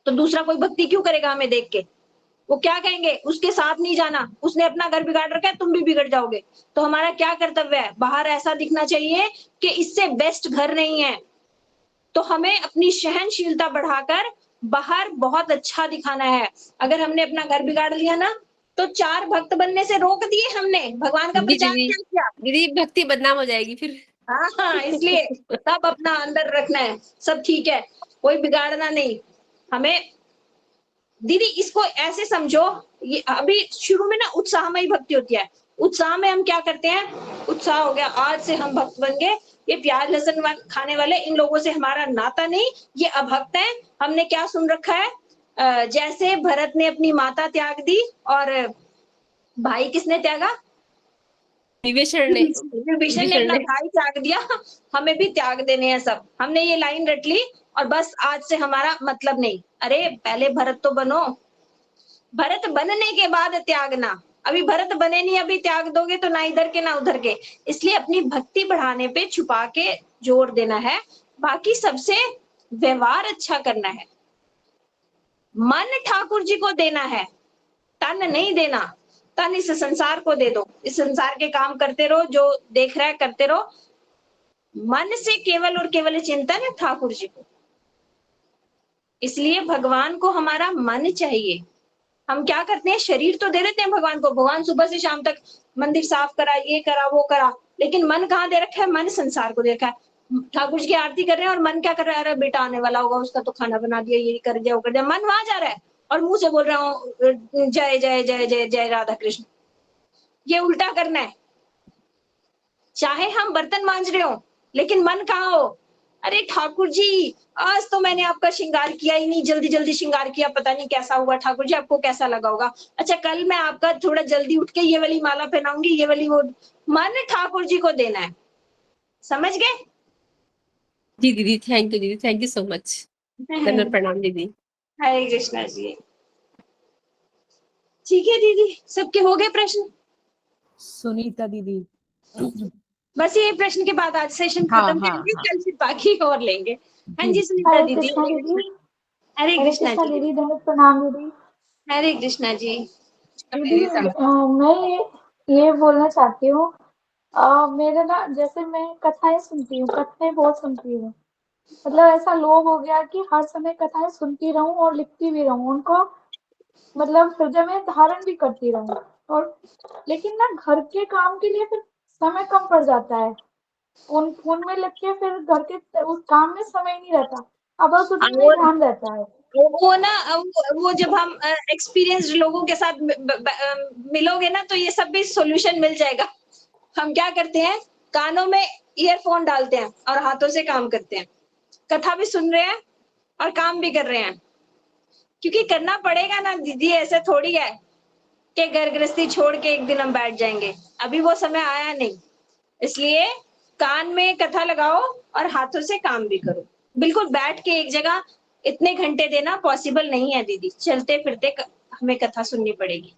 तो दूसरा कोई भक्ति क्यों करेगा हमें देख के। वो क्या कहेंगे, उसके साथ नहीं जाना, उसने अपना घर बिगाड़ रखा है, तुम भी बिगड़ जाओगे। तो हमारा क्या कर्तव्य है, बाहर ऐसा दिखना चाहिए कि इससे बेस्ट घर नहीं है, तो हमें अपनी सहनशीलता बढ़ाकर बाहर बहुत अच्छा दिखाना है। अगर हमने अपना घर बिगाड़ लिया ना, तो 4 भक्त बनने से रोक दिए हमने, भगवान का जी प्रचार दीदी। क्या किया। दीदी भक्ति बदनाम हो जाएगी फिर। हाँ, इसलिए सब अपना अंदर रखना है, सब ठीक है, कोई बिगाड़ना नहीं हमें। दीदी इसको ऐसे समझो, ये अभी शुरू में ना उत्साहमयी भक्ति होती है, उत्साह में हम क्या करते हैं, उत्साह हो गया, आज से हम भक्त बन गए, ये प्याज लहसुन खाने वाले इन लोगों से हमारा नाता नहीं, ये अभक्त हैं। हमने क्या सुन रखा है, जैसे भरत ने अपनी माता त्याग दी, और भाई किसने त्यागा, विभीषण ने। विभीषण ने अपना भाई त्याग दिया, हमें भी त्याग देने हैं सब। हमने ये लाइन रट ली, और बस आज से हमारा मतलब नहीं। अरे पहले भरत तो बनो, भरत बनने के बाद त्यागना, अभी भरत बने नहीं, अभी त्याग दोगे तो ना इधर के ना उधर के। इसलिए अपनी भक्ति बढ़ाने पे छुपा के जोर देना है, बाकी सबसे व्यवहार अच्छा करना है, मन ठाकुर जी को देना है, तन नहीं देना। तन इस संसार को दे दो, इस संसार के काम करते रहो, जो देख रहा है करते रहो, मन से केवल और केवल चिंतन है ठाकुर जी को। इसलिए भगवान को हमारा मन चाहिए। हम क्या करते हैं, शरीर तो दे देते हैं भगवान को, भगवान सुबह से शाम तक मंदिर साफ करा, ये करा वो करा, लेकिन मन कहाँ दे रखा है, मन संसार को दे रखा है। ठाकुर जी की आरती कर रहे हैं और मन क्या कर रहा है, अरे बेटा आने वाला होगा, उसका तो खाना बना दिया, ये कर दिया वो कर दिया, मन वहां जा रहा है, और मुंह से बोल रहा हूँ जय जय जय जय जय राधा कृष्ण। ये उल्टा करना है। चाहे हम बर्तन मांज रहे हो, लेकिन मन कहाँ हो, अरे ठाकुर जी आज तो मैंने आपका श्रृंगार किया ही नहीं, जल्दी जल्दी श्रृंगार किया, पता नहीं कैसा हुआ, ठाकुर जी आपको कैसा लगा होगा, अच्छा कल मैं आपका थोड़ा जल्दी उठ के ये वाली माला पहनाऊंगी, ये वाली वो। मन ठाकुर जी को देना है, समझ गए। जी दीदी, थैंक यू दीदी, थैंक यू सो मच। धन्यवाद, प्रणाम दीदी। हरे कृष्णा जी। ठीक है दीदी, सबके हो गए प्रश्न। सुनीता दीदी। बस ये प्रश्न के बाद आज सेशन हाँ, खत्म हाँ, करेंगे, हाँ। कल फिर बाकी और लेंगे। हाँ जी। जी सुनीता हरे दीदी। कृष्णा दीदी। हरे हरे कृष्णा कृष्णा जी। दीदी, धन्य प्रणाम दीदी। हरे कृष्णा जी। दीदी मैं ये बोलना चाहती हूँ, मेरे ना जैसे मैं कथाएं सुनती हूँ, कथाएं बहुत सुनती हूँ, मतलब ऐसा लोभ हो गया कि हर समय कथाएं सुनती रहूं और लिखती भी रहूं, उनको मतलब हृदय में धारण भी करती रहूं, और लेकिन ना घर के काम के लिए फिर समय कम पड़ जाता है, फोन में लग के फिर घर के उस काम में समय नहीं रहता, अब बस उसी में और ध्यान रहता है। वो ना वो जब हम एक्सपीरियंस्ड लोगों के साथ मिलोगे ना, तो ये सब भी सॉल्यूशन मिल जाएगा। हम क्या करते हैं, कानों में ईयरफोन डालते हैं और हाथों से काम करते हैं, कथा भी सुन रहे हैं और काम भी कर रहे हैं, क्योंकि करना पड़ेगा ना दीदी, ऐसे थोड़ी है कि घर गृहस्थी छोड़ के एक दिन हम बैठ जाएंगे, अभी वो समय आया नहीं। इसलिए कान में कथा लगाओ और हाथों से काम भी करो। बिल्कुल बैठ के एक जगह इतने घंटे देना पॉसिबल नहीं है दीदी, चलते फिरते हमें कथा सुननी पड़ेगी।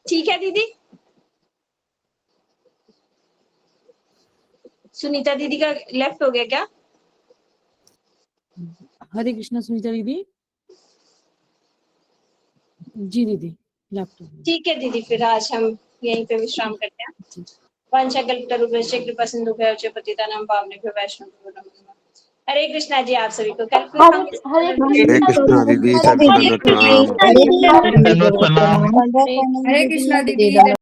ठीक ठीक है दीदी? सुनीता दीदी का लेफ्ट हो गया क्या? हरे कृष्णा सुनीता दीदी। जी दीदी, लैपटॉप। ठीक है दीदी, फिर आज हम यहीं पे विश्राम करते हैं। वांछाकल्पतरुभ्यश्च कृपा सिन्धुभ्यश्च पतितानां पावनेभ्यो वैष्णवेभ्यो नमो नमः। हरे कृष्णा जी, आप सभी को कल फिर हम हरे हरे कृष्णा दीदी, सभी को प्रणाम। हरे कृष्णा दीदी।